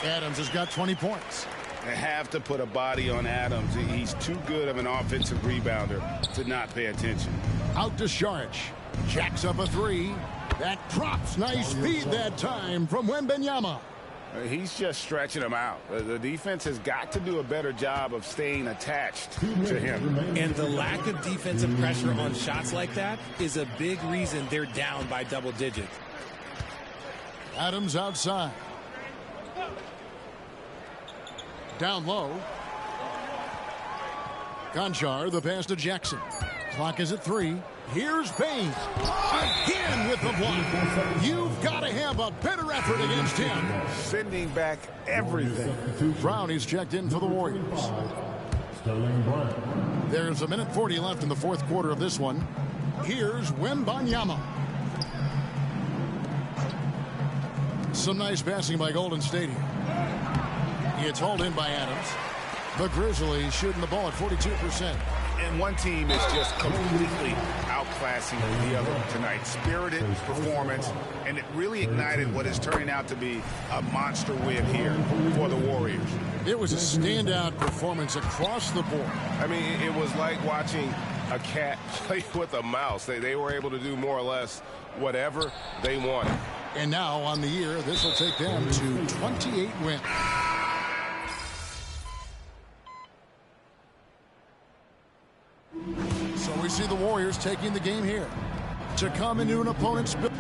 Adams has got 20 points. They have to put a body on Adams. He's too good of an offensive rebounder to not pay attention. Out to Saric. Jacks up a 3. That drops. Nice feed that time from Wembenyama. He's just stretching him out. The defense has got to do a better job of staying attached to him. And the lack of defensive pressure on shots like that is a big reason they're down by double digits. Adams outside. Down low. Conchar, the pass to Jackson. Clock is at 3. Here's Payne. Again with the block. You've got to have a better effort against him. Sending back everything. Brownie's checked in for the Warriors. There's 1:40 left in the 4th quarter of this one. Here's Wembenyama. Some nice passing by Golden State here. It's hauled in by Adams. The Grizzlies shooting the ball at 42%. And one team is just completely outclassing the other tonight. Spirited performance, and it really ignited what is turning out to be a monster win here for the Warriors. It was a standout performance across the board. I mean, it was like watching a cat play with a mouse. They were able to do more or less whatever they wanted. And now on the year, this will take them to 28 wins. So we see the Warriors taking the game here to come into an opponent's building.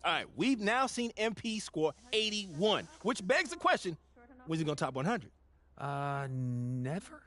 All right, we've now seen MP score 81, which begs the question, was he going to top 100? Never.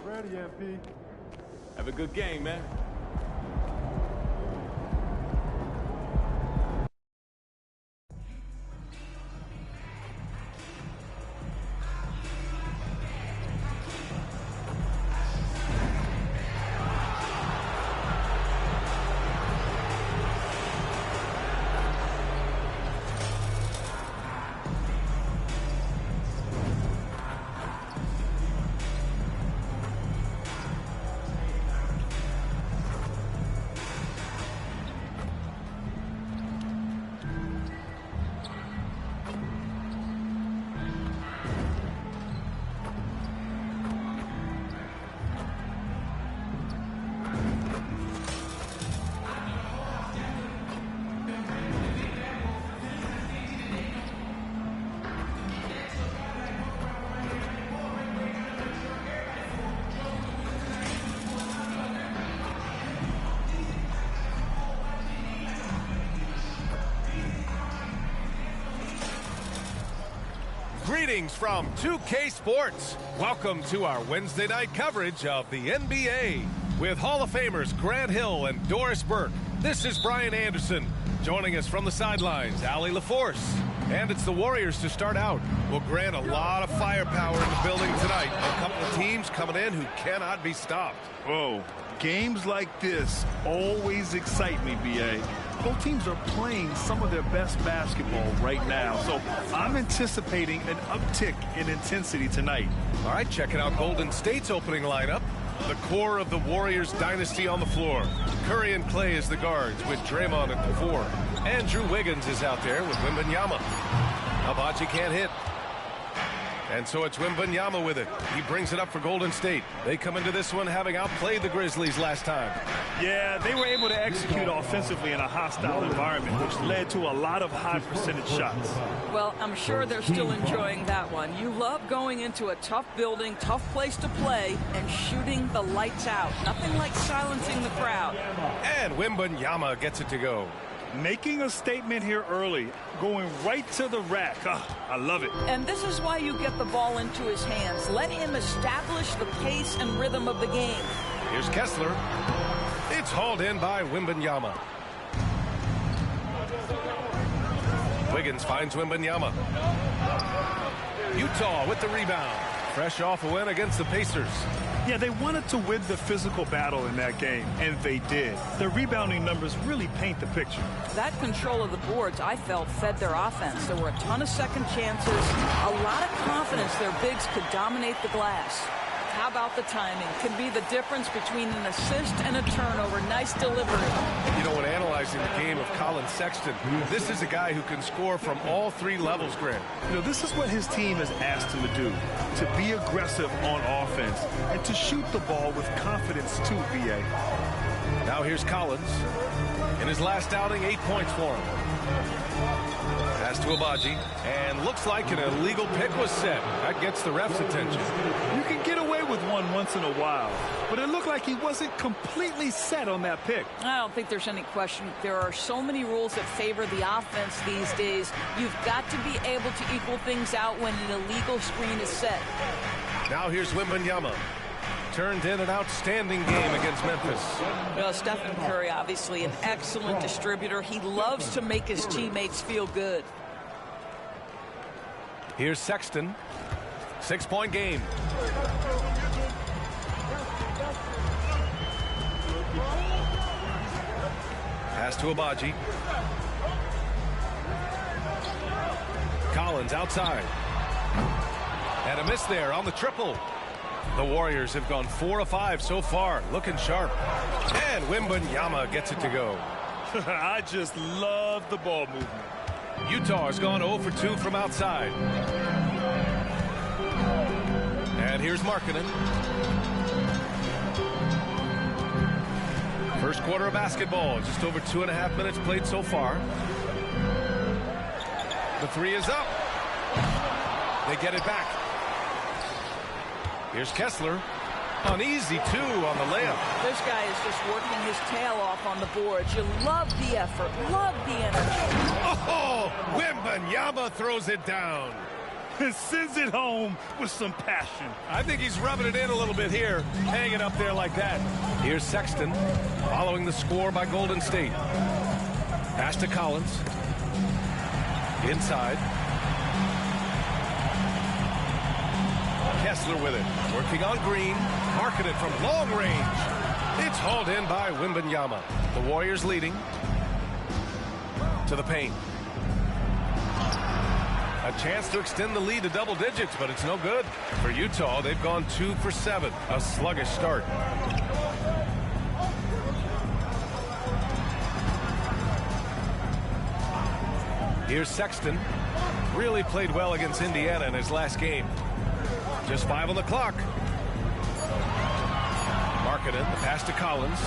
Ready, MP. Have a good game, man. Greetings from 2K Sports. Welcome to our Wednesday night coverage of the NBA with Hall of Famers Grant Hill and Doris Burke. This is Brian Anderson. Joining us from the sidelines, Allie LaForce. And it's the Warriors to start out. Well, Grant, a lot of firepower in the building tonight. A couple of teams coming in who cannot be stopped. Oh, games like this always excite me, B.A. Both teams are playing some of their best basketball right now, so I'm anticipating an uptick in intensity tonight. All right, checking out Golden State's opening lineup. The core of the Warriors dynasty on the floor. Curry and Clay as the guards with Draymond at the 4. Andrew Wiggins is out there with Wembenyama. Abaji can't hit. And so it's Wembenyama with it. He brings it up for Golden State. They come into this one having outplayed the Grizzlies last time. Yeah, they were able to execute offensively in a hostile environment, which led to a lot of high percentage shots. Well, I'm sure they're still enjoying that one. You love going into a tough building, tough place to play, and shooting the lights out. Nothing like silencing the crowd. And Wembenyama gets it to go. Making a statement here early, going right to the rack. I love it. And this is why you get the ball into his hands. Let him establish the pace and rhythm of the game. Here's Kessler. It's hauled in by Wembenyama. Wiggins finds Wembenyama. Utah with the rebound. Fresh off a win against the Pacers. Yeah, they wanted to win the physical battle in that game, and they did. Their rebounding numbers really paint the picture. That control of the boards, I felt, fed their offense. There were a ton of second chances, a lot of confidence their bigs could dominate the glass. How about the timing? Can be the difference between an assist and a turnover. Nice delivery. You know, when analyzing the game of Colin Sexton, this is a guy who can score from all 3 levels, Grant. You know, this is what his team has asked him to do, to be aggressive on offense and to shoot the ball with confidence too, B.A. Now here's Collins. In his last outing, 8 points for him. Pass to Abaji, and looks like an illegal pick was set. That gets the ref's attention. You can get away with one once in a while, but it looked like he wasn't completely set on that pick. I don't think there's any question. There are so many rules that favor the offense these days. You've got to be able to equal things out when an illegal screen is set. Now here's Wembenyama. Turned in an outstanding game against Memphis. Well, Stephen Curry, obviously an excellent distributor. He loves to make his teammates feel good. Here's Sexton. 6-point game. Pass to Abaji. Collins outside. And a miss there on the triple. The Warriors have gone 4 of 5 so far, looking sharp. And Wembenyama gets it to go. I just love the ball movement. Utah has gone 0 for 2 from outside. And here's Markkanen. First quarter of basketball, just over 2.5 minutes played so far. The 3 is up. They get it back. Here's Kessler. An easy 2 on the layup. This guy is just working his tail off on the boards. You love the effort, love the energy. Oh, Wembenyama throws it down. Sends it home with some passion. I think he's rubbing it in a little bit here, hanging up there like that. Here's Sexton, following the score by Golden State. Pass to Collins. Inside. Kessler with it, working on Green, marking it from long range. It's hauled in by Wembenyama. The Warriors leading to the paint. A chance to extend the lead to double digits, but it's no good. For Utah, they've gone 2 for 7. A sluggish start. Here's Sexton. Really played well against Indiana in his last game. Just 5 on the clock. Markkanen, the pass to Collins.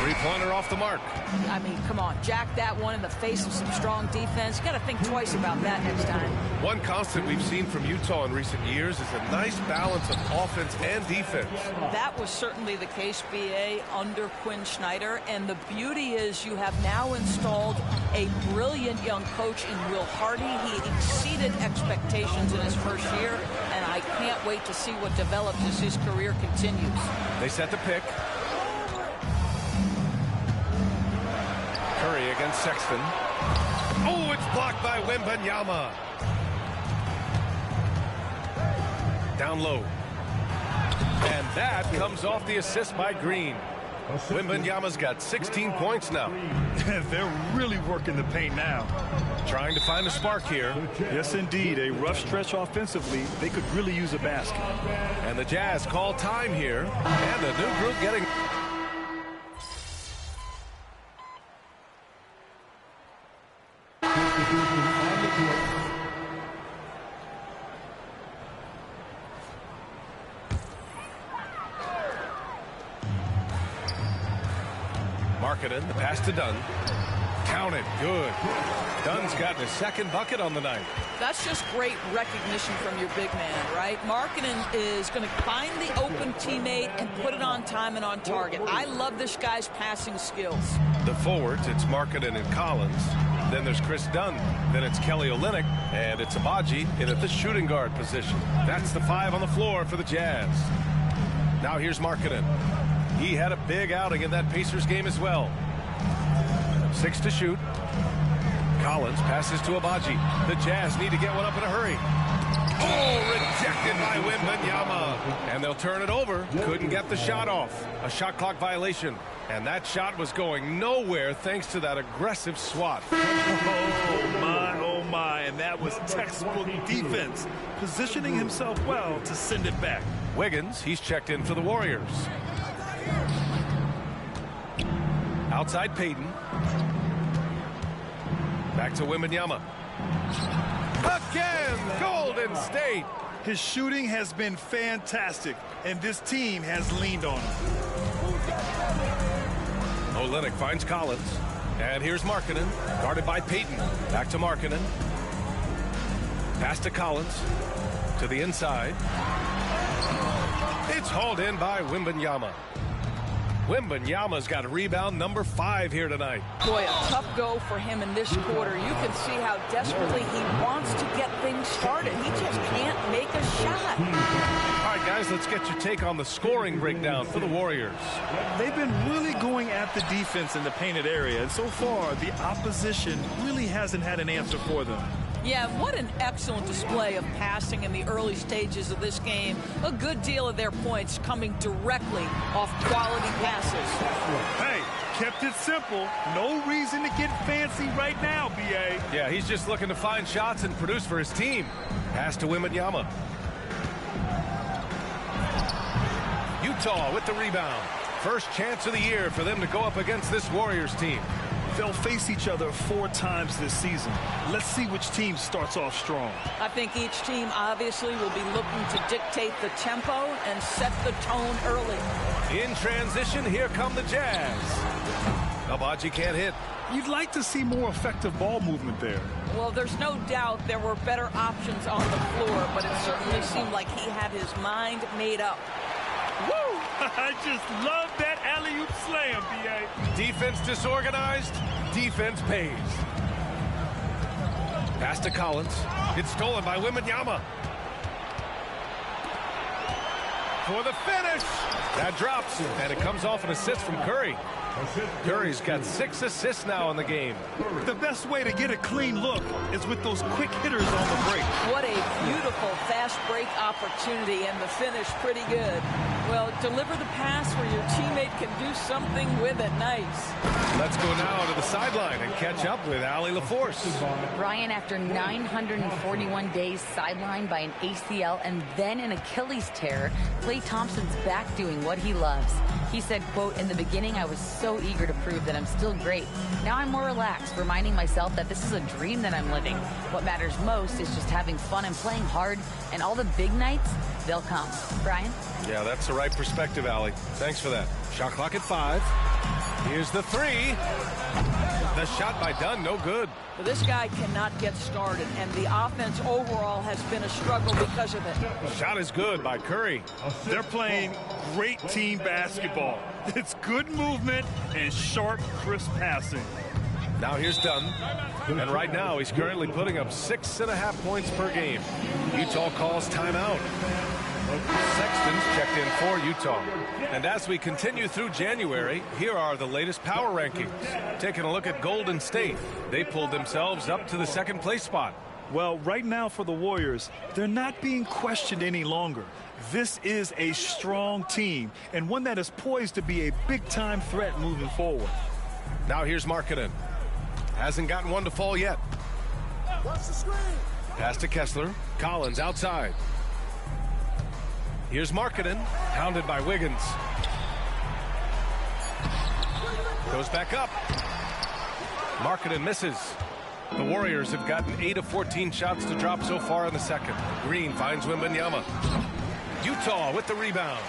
Three-pointer off the mark. I mean, come on. Jack that one in the face of some strong defense. You got to think twice about that next time. One constant we've seen from Utah in recent years is a nice balance of offense and defense. That was certainly the case, B.A., under Quinn Snyder. And the beauty is you have now installed a brilliant young coach in Will Hardy. He exceeded expectations in his first year, and I can't wait to see what develops as his career continues. They set the pick. Curry against Sexton. Oh, it's blocked by Wembenyama. Down low. And that comes off the assist by Green. Wembenyama's got 16 points now. They're really working the paint now. Trying to find a spark here. Yes, indeed. A rough stretch offensively. They could really use a basket. And the Jazz call time here. And the new group getting... Marketing, the pass to Dunn. Counted, good. Dunn's gotten his second bucket on the night. That's just great recognition from your big man, right? Markkanen is going to find the open teammate and put it on time and on target. I love this guy's passing skills. The forwards, it's Markkanen and Collins. Then there's Chris Dunn. Then it's Kelly Olynyk. And it's Abaji in at the shooting guard position. That's the 5 on the floor for the Jazz. Now here's Markkanen. He had a big outing in that Pacers game as well. 6 to shoot. Collins passes to Abaji. The Jazz need to get one up in a hurry. Oh, rejected by Wembenyama. And they'll turn it over. Couldn't get the shot off. A shot clock violation. And that shot was going nowhere thanks to that aggressive swat. Oh my. And that was textbook defense. Positioning himself well to send it back. Wiggins, he's checked in for the Warriors. Outside Payton. Back to Wembenyama. Again, Golden State. His shooting has been fantastic, and this team has leaned on him. Olynyk finds Collins. And here's Markkanen, guarded by Payton. Back to Markkanen. Pass to Collins. To the inside. It's hauled in by Wembenyama. Wembenyama's got rebound number 5 here tonight. Boy, a tough go for him in this quarter. You can see how desperately he wants to get things started. He just can't make a shot. All right, guys, let's get your take on the scoring breakdown for the Warriors. They've been really going at the defense in the painted area, and so far, the opposition really hasn't had an answer for them. Yeah, what an excellent display of passing in the early stages of this game. A good deal of their points coming directly off quality passes. Hey, kept it simple. No reason to get fancy right now, B.A. Yeah, he's just looking to find shots and produce for his team. Pass to Wembenyama. Utah with the rebound. First chance of the year for them to go up against this Warriors team. They'll face each other 4 times this season. Let's see which team starts off strong. I think each team obviously will be looking to dictate the tempo and set the tone early. In transition, here come the Jazz. Abaji can't hit. You'd like to see more effective ball movement there. Well, there's no doubt there were better options on the floor, but it certainly seemed like he had his mind made up. Woo! I just love that alley-oop slam, B.A. Defense disorganized, defense pays. Pass to Collins. It's stolen by Wembenyama. For the finish. That drops, and it comes off an assist from Curry. Curry's got 6 assists now in the game. The best way to get a clean look is with those quick hitters on the break. What a beautiful fast break opportunity, and the finish pretty good. Well, deliver the pass where your teammate can do something with it. Nice. Let's go now to the sideline and catch up with Allie LaForce. Brian, after 941 days sidelined by an ACL and then an Achilles tear, Klay Thompson's back doing what he loves. He said, quote, "In the beginning, I was so eager to prove that I'm still great. Now I'm more relaxed, reminding myself that this is a dream that I'm living. What matters most is just having fun and playing hard, and all the big nights, they'll come." Brian? Yeah, that's the right perspective, Allie. Thanks for that. Shot clock at 5. Here's the three. The shot by Dunn, no good. But this guy cannot get started, and the offense overall has been a struggle because of it. Shot is good by Curry. They're playing great team basketball. It's good movement and sharp, crisp passing. Now here's Dunn. And right now he's currently putting up 6.5 points per game. Utah calls timeout. Sexton's checked in for Utah. And as we continue through January, here are the latest power rankings. Taking a look at Golden State. They pulled themselves up to the second place spot. Well, right now for the Warriors, they're not being questioned any longer. This is a strong team and one that is poised to be a big-time threat moving forward. Now here's Markkanen. Hasn't gotten one to fall yet. Watch the screen. Pass to Kessler. Collins outside. Here's Markkanen, hounded by Wiggins. Goes back up. Markkanen misses. The Warriors have gotten 8 of 14 shots to drop so far in the second. Green finds Wembenyama. Utah with the rebound.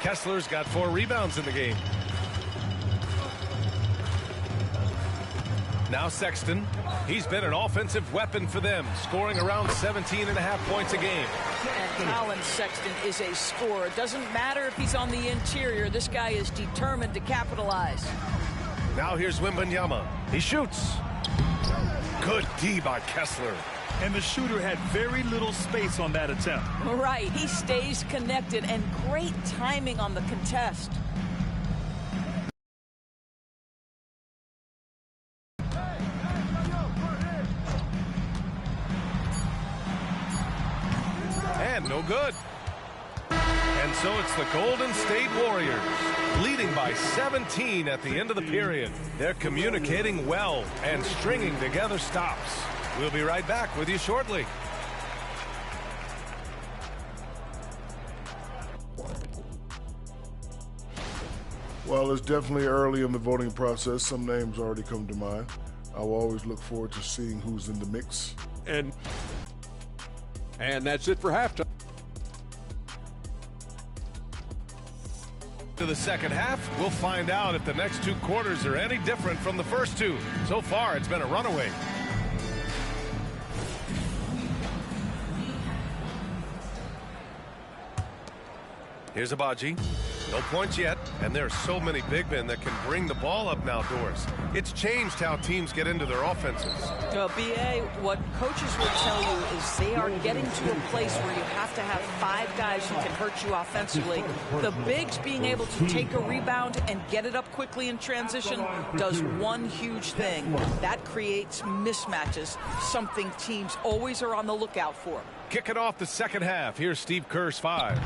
Kessler's got 4 rebounds in the game. Now Sexton. He's been an offensive weapon for them, scoring around 17.5 points a game. And Colin Sexton is a scorer. It doesn't matter if he's on the interior. This guy is determined to capitalize. Now here's Wembenyama. He shoots. Good D by Kessler. And the shooter had very little space on that attempt. Right. He stays connected, and great timing on the contest. No good. And so it's the Golden State Warriors leading by 17 at the end of the period. They're communicating well and stringing together stops. We'll be right back with you shortly. Well, it's definitely early in the voting process. Some names already come to mind. I will always look forward to seeing who's in the mix. And that's it for halftime. To the second half, we'll find out if the next 2 quarters are any different from the first 2. So far, it's been a runaway. Here's Abaji. No points yet, and there are so many big men that can bring the ball up now, Doris. It's changed how teams get into their offenses. BA, what coaches will tell you is they are getting to a place where you have to have 5 guys who can hurt you offensively. The bigs being able to take a rebound and get it up quickly in transition does one huge thing. That creates mismatches, something teams always are on the lookout for. Kicking off the second half, here's Steve Kerr's 5.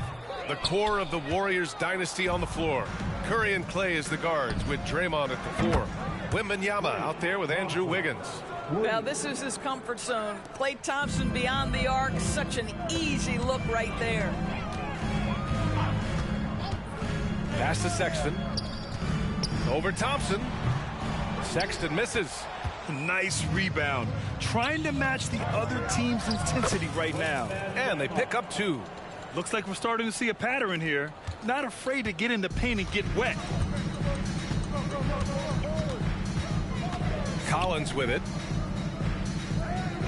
The core of the Warriors dynasty on the floor. Curry and Clay as the guards with Draymond at the 4. Wembenyama out there with Andrew Wiggins. Well, this is his comfort zone. Klay Thompson beyond the arc, such an easy look right there. Pass to Sexton. Over Thompson. Sexton misses. Nice rebound. Trying to match the other team's intensity right now. And they pick up 2. Looks like we're starting to see a pattern here. Not afraid to get in the paint and get wet. Collins with it.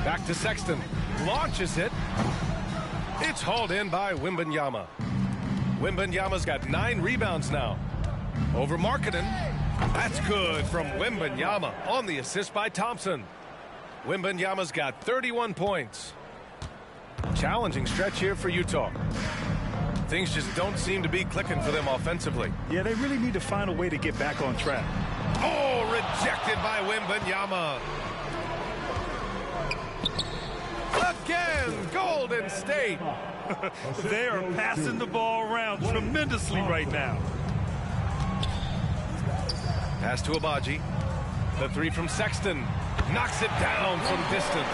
Back to Sexton. Launches it. It's hauled in by Wembenyama. Wembenyama's got 9 rebounds now. Over Markkanen. That's good from Wembenyama on the assist by Thompson. Wembenyama's got 31 points. Challenging stretch here for Utah. Things just don't seem to be clicking for them offensively. Yeah, they really need to find a way to get back on track. Oh, rejected by Wembenyama. Again, Golden State. They are passing the ball around tremendously right now. Pass to Abaji. The 3 from Sexton. Knocks it down from distance.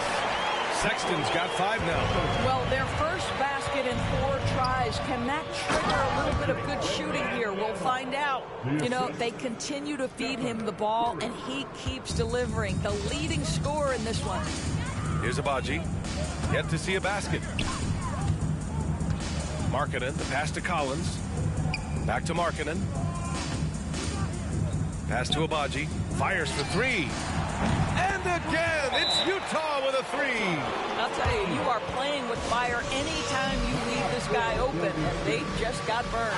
Sexton's got 5 now. Well, their first basket in 4 tries. Can that trigger a little bit of good shooting here? We'll find out. You know, they continue to feed him the ball, and he keeps delivering. The leading scorer in this one. Here's Abaji. Yet to see a basket. Markkanen, the pass to Collins. Back to Markkanen. Pass to Abaji. Fires for three. And again, it's Utah with a three. I'll tell you, you are playing with fire anytime you leave this guy open, and they just got burned.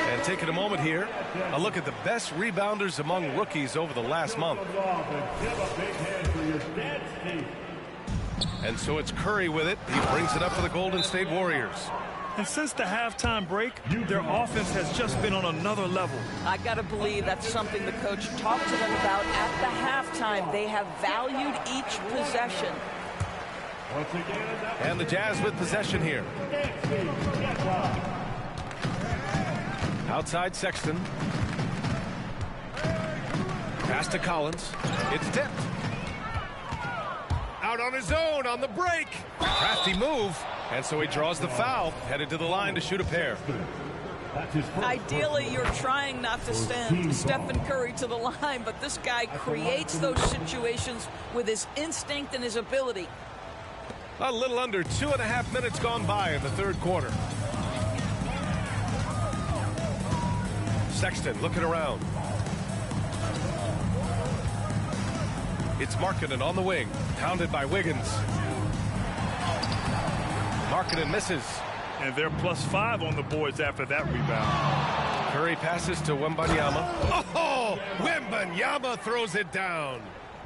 And taking a moment here, a look at the best rebounders among rookies over the last month. And so it's Curry with it. He brings it up for the Golden State Warriors. And since the halftime break, their offense has just been on another level. I got to believe that's something the coach talked to them about at the halftime. They have valued each possession. And the Jazz with possession here. Outside Sexton. Pass to Collins. It's tipped. Out on his own on the break. Crafty move. And so he draws the foul, headed to the line to shoot a pair. Ideally, you're trying not to send Stephen Curry to the line, but this guy creates those situations with his instinct and his ability. A little under 2.5 minutes gone by in the third quarter. Sexton looking around. It's Markkanen on the wing, pounded by Wiggins. Markkanen misses. And they're +5 on the boards after that rebound. Curry passes to Wembenyama. Oh, Wembenyama throws it down.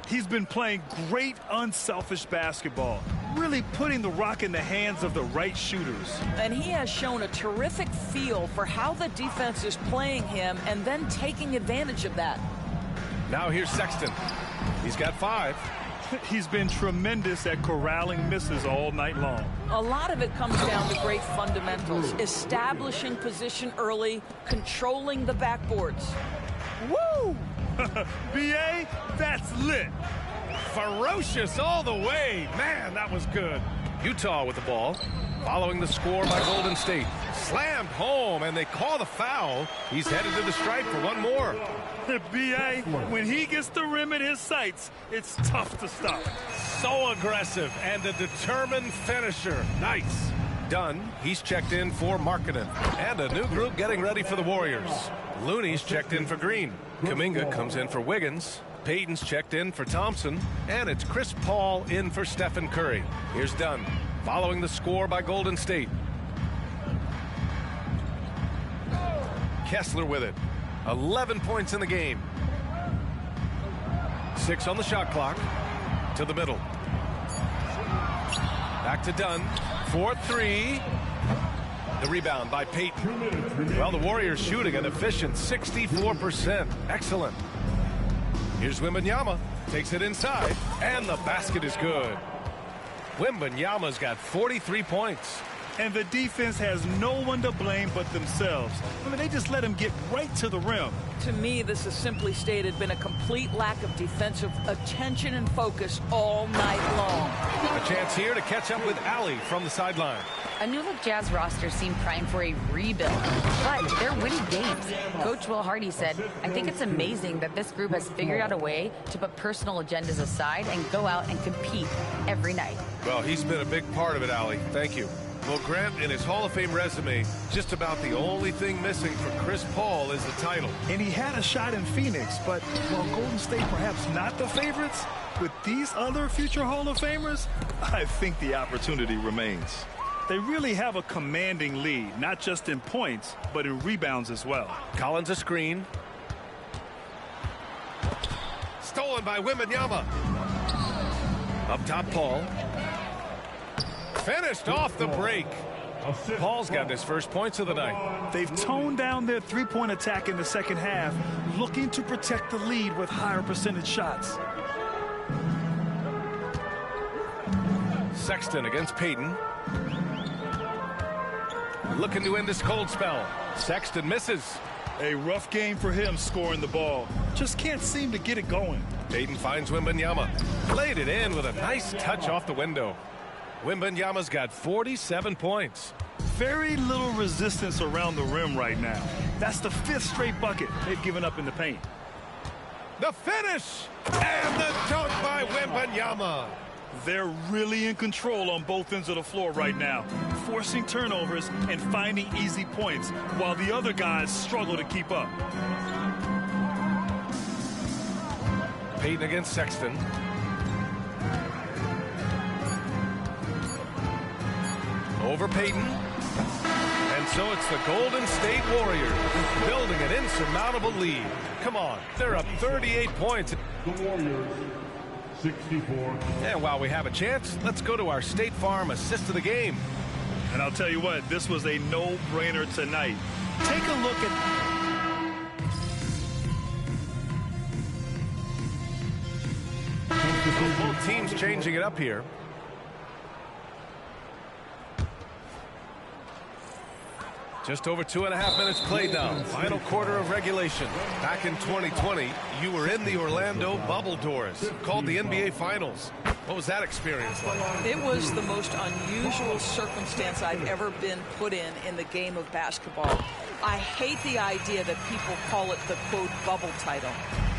He's been playing great unselfish basketball, really putting the rock in the hands of the right shooters. And he has shown a terrific feel for how the defense is playing him and then taking advantage of that. Now here's Sexton. He's got 5. He's been tremendous at corralling misses all night long. A lot of it comes down to great fundamentals, establishing position early, controlling the backboards. Woo! B.A., that's lit. Ferocious all the way. Man, that was good. Utah with the ball, following the score by Golden State. Slammed home, and they call the foul. He's headed to the stripe for one more. B.A., when he gets the rim in his sights, it's tough to stop. So aggressive and a determined finisher. Nice. Dunn, he's checked in for Markkanen. And a new group getting ready for the Warriors. Looney's checked in for Green. Kuminga comes in for Wiggins. Payton's checked in for Thompson. And it's Chris Paul in for Stephen Curry. Here's Dunn, following the score by Golden State. Kessler with it. 11 points in the game. 6 on the shot clock. To the middle. Back to Dunn. 4-3. The rebound by Payton. Well, the Warriors shooting an efficient 64%. Excellent. Here's Wembenyama. Takes it inside. And the basket is good. Wembenyama's got 43 points. And the defense has no one to blame but themselves. I mean, they just let him get right to the rim. To me, this has simply stated been a complete lack of defensive attention and focus all night long. A chance here to catch up with Allie from the sideline. A new-look Jazz roster seemed primed for a rebuild, but they're winning games. Coach Will Hardy said, "I think it's amazing that this group has figured out a way to put personal agendas aside and go out and compete every night." Well, he's been a big part of it, Allie. Thank you. Well, Grant, in his Hall of Fame resume, just about the only thing missing for Chris Paul is the title. And he had a shot in Phoenix, but while Golden State perhaps not the favorites, with these other future Hall of Famers, I think the opportunity remains. They really have a commanding lead, not just in points, but in rebounds as well. Collins a screen. Stolen by Wembenyama. Up top, Paul. Finished off the break. Paul's got his first points of the night. They've toned down their three-point attack in the second half, looking to protect the lead with higher percentage shots. Sexton against Payton. Looking to end this cold spell. Sexton misses. A rough game for him scoring the ball. Just can't seem to get it going. Payton finds Wembenyama. Laid it in with a nice touch off the window. Wembenyama's got 47 points. Very little resistance around the rim right now. That's the 5th straight bucket they've given up in the paint. The finish! And the dunk by Wembenyama. They're really in control on both ends of the floor right now, forcing turnovers and finding easy points while the other guys struggle to keep up. Payton against Sexton. Over Payton. And so it's the Golden State Warriors building an insurmountable lead. Come on, they're up 38 points. The Warriors, 64. And while we have a chance, let's go to our State Farm assist of the game. And I'll tell you what, this was a no-brainer tonight. Take a look at... Both teams changing it up here. Just over 2.5 minutes played now. Final quarter of regulation. Back in 2020, you were in the Orlando bubble doors, called the NBA Finals. What was that experience like? It was the most unusual circumstance I've ever been put in the game of basketball. I hate the idea that people call it the, quote, bubble title.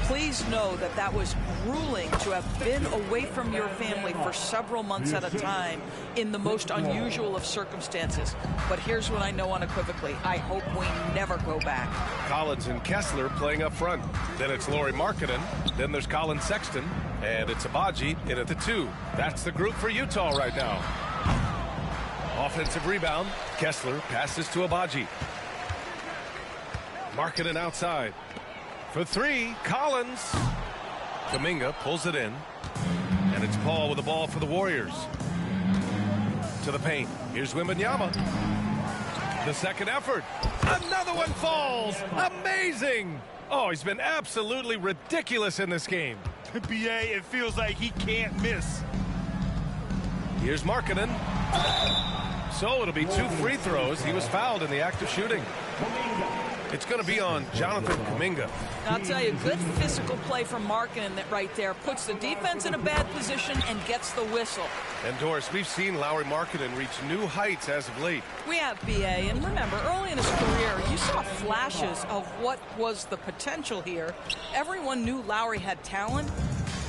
Please know that that was grueling to have been away from your family for several months at a time in the most unusual of circumstances. But here's what I know unequivocally. I hope we never go back. Collins and Kessler playing up front. Then it's Lauri Markkanen. Then there's Colin Sexton. And it's Abaji in at the 2. That's the group for Utah right now. Offensive rebound. Kessler passes to Abaji. Markkanen outside. For 3, Collins. Kuminga pulls it in. And it's Paul with the ball for the Warriors. To the paint. Here's Wembenyama. The second effort. Another one falls. Amazing. Oh, he's been absolutely ridiculous in this game. BA, it feels like he can't miss. Here's Markkanen. So it'll be 2 free throws. He was fouled in the act of shooting. It's going to be on Jonathan Kuminga. I'll tell you, good physical play from Markkanen that right there puts the defense in a bad position and gets the whistle. And Doris, we've seen Lauri Markkanen reach new heights as of late. We have BA, and remember, early in his career, you saw flashes of what was the potential here. Everyone knew Lauri had talent.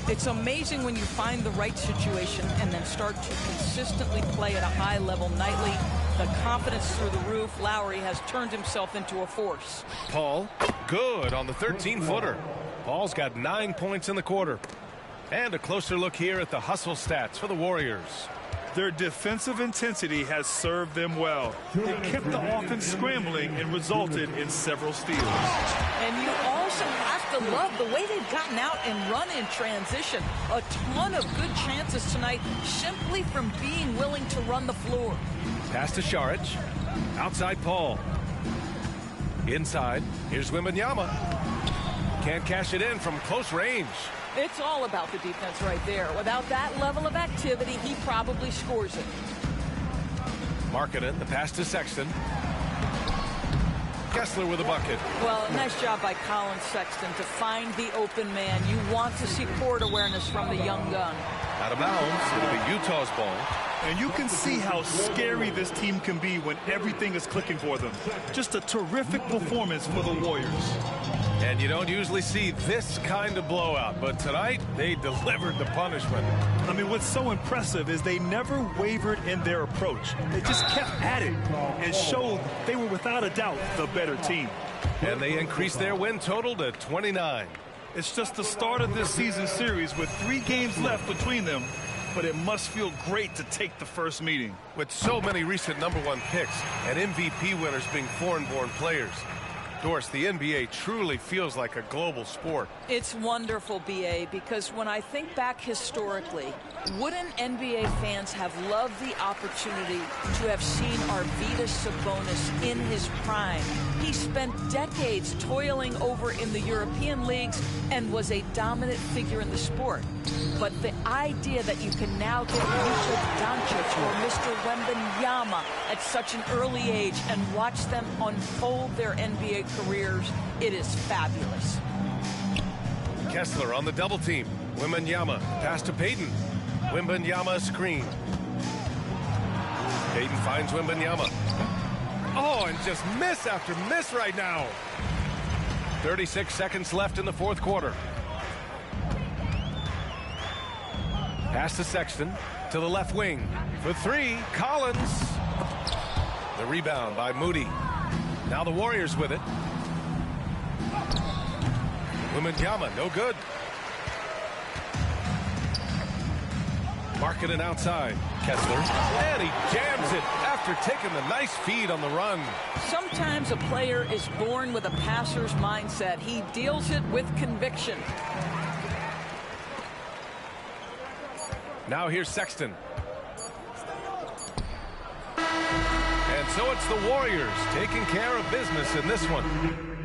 It's amazing when you find the right situation and then start to consistently play at a high level nightly. The confidence through the roof. Lauri has turned himself into a force. Paul, good on the 13-footer. Paul's got 9 points in the quarter. And a closer look here at the hustle stats for the Warriors. Their defensive intensity has served them well. It kept the offense scrambling and resulted in several steals. And you also have to love the way they've gotten out and run in transition. A ton of good chances tonight simply from being willing to run the floor. Pass to Šarić. Outside Paul. Inside. Here's Wembenyama. Can't cash it in from close range. It's all about the defense right there. Without that level of activity, he probably scores it. Markkanen, the pass to Sexton. Kessler with a bucket. Well, nice job by Colin Sexton to find the open man. You want to see court awareness from the young gun. Out of bounds. It'll be Utah's ball. And you can see how scary this team can be when everything is clicking for them. Just a terrific performance for the Warriors. And you don't usually see this kind of blowout, but tonight they delivered the punishment. I mean, what's so impressive is they never wavered in their approach. They just kept at it and showed they were without a doubt the better team. And they increased their win total to 29. It's just the start of this season series with 3 games left between them, but it must feel great to take the first meeting. With so many recent #1 picks and MVP winners being foreign-born players, Doris, the NBA truly feels like a global sport. It's wonderful, BA, because when I think back historically, wouldn't NBA fans have loved the opportunity to have seen Arvydas Sabonis in his prime? He spent decades toiling over in the European leagues and was a dominant figure in the sport. But the idea that you can now get Luka Doncic or Mr. Wembenyama at such an early age and watch them unfold their NBA careers, it is fabulous. Kessler on the double team. Wembenyama pass to Payton. Wembenyama screen. Payton finds Wembenyama. Oh, and just miss after miss right now. 36 seconds left in the fourth quarter. Pass to Sexton to the left wing. For 3, Collins. The rebound by Moody. Now the Warriors with it. Wembenyama, no good. Marking it outside. Kessler. And he jams it after taking the nice feed on the run. Sometimes a player is born with a passer's mindset. He deals it with conviction. Now here's Sexton. And so it's the Warriors taking care of business in this one.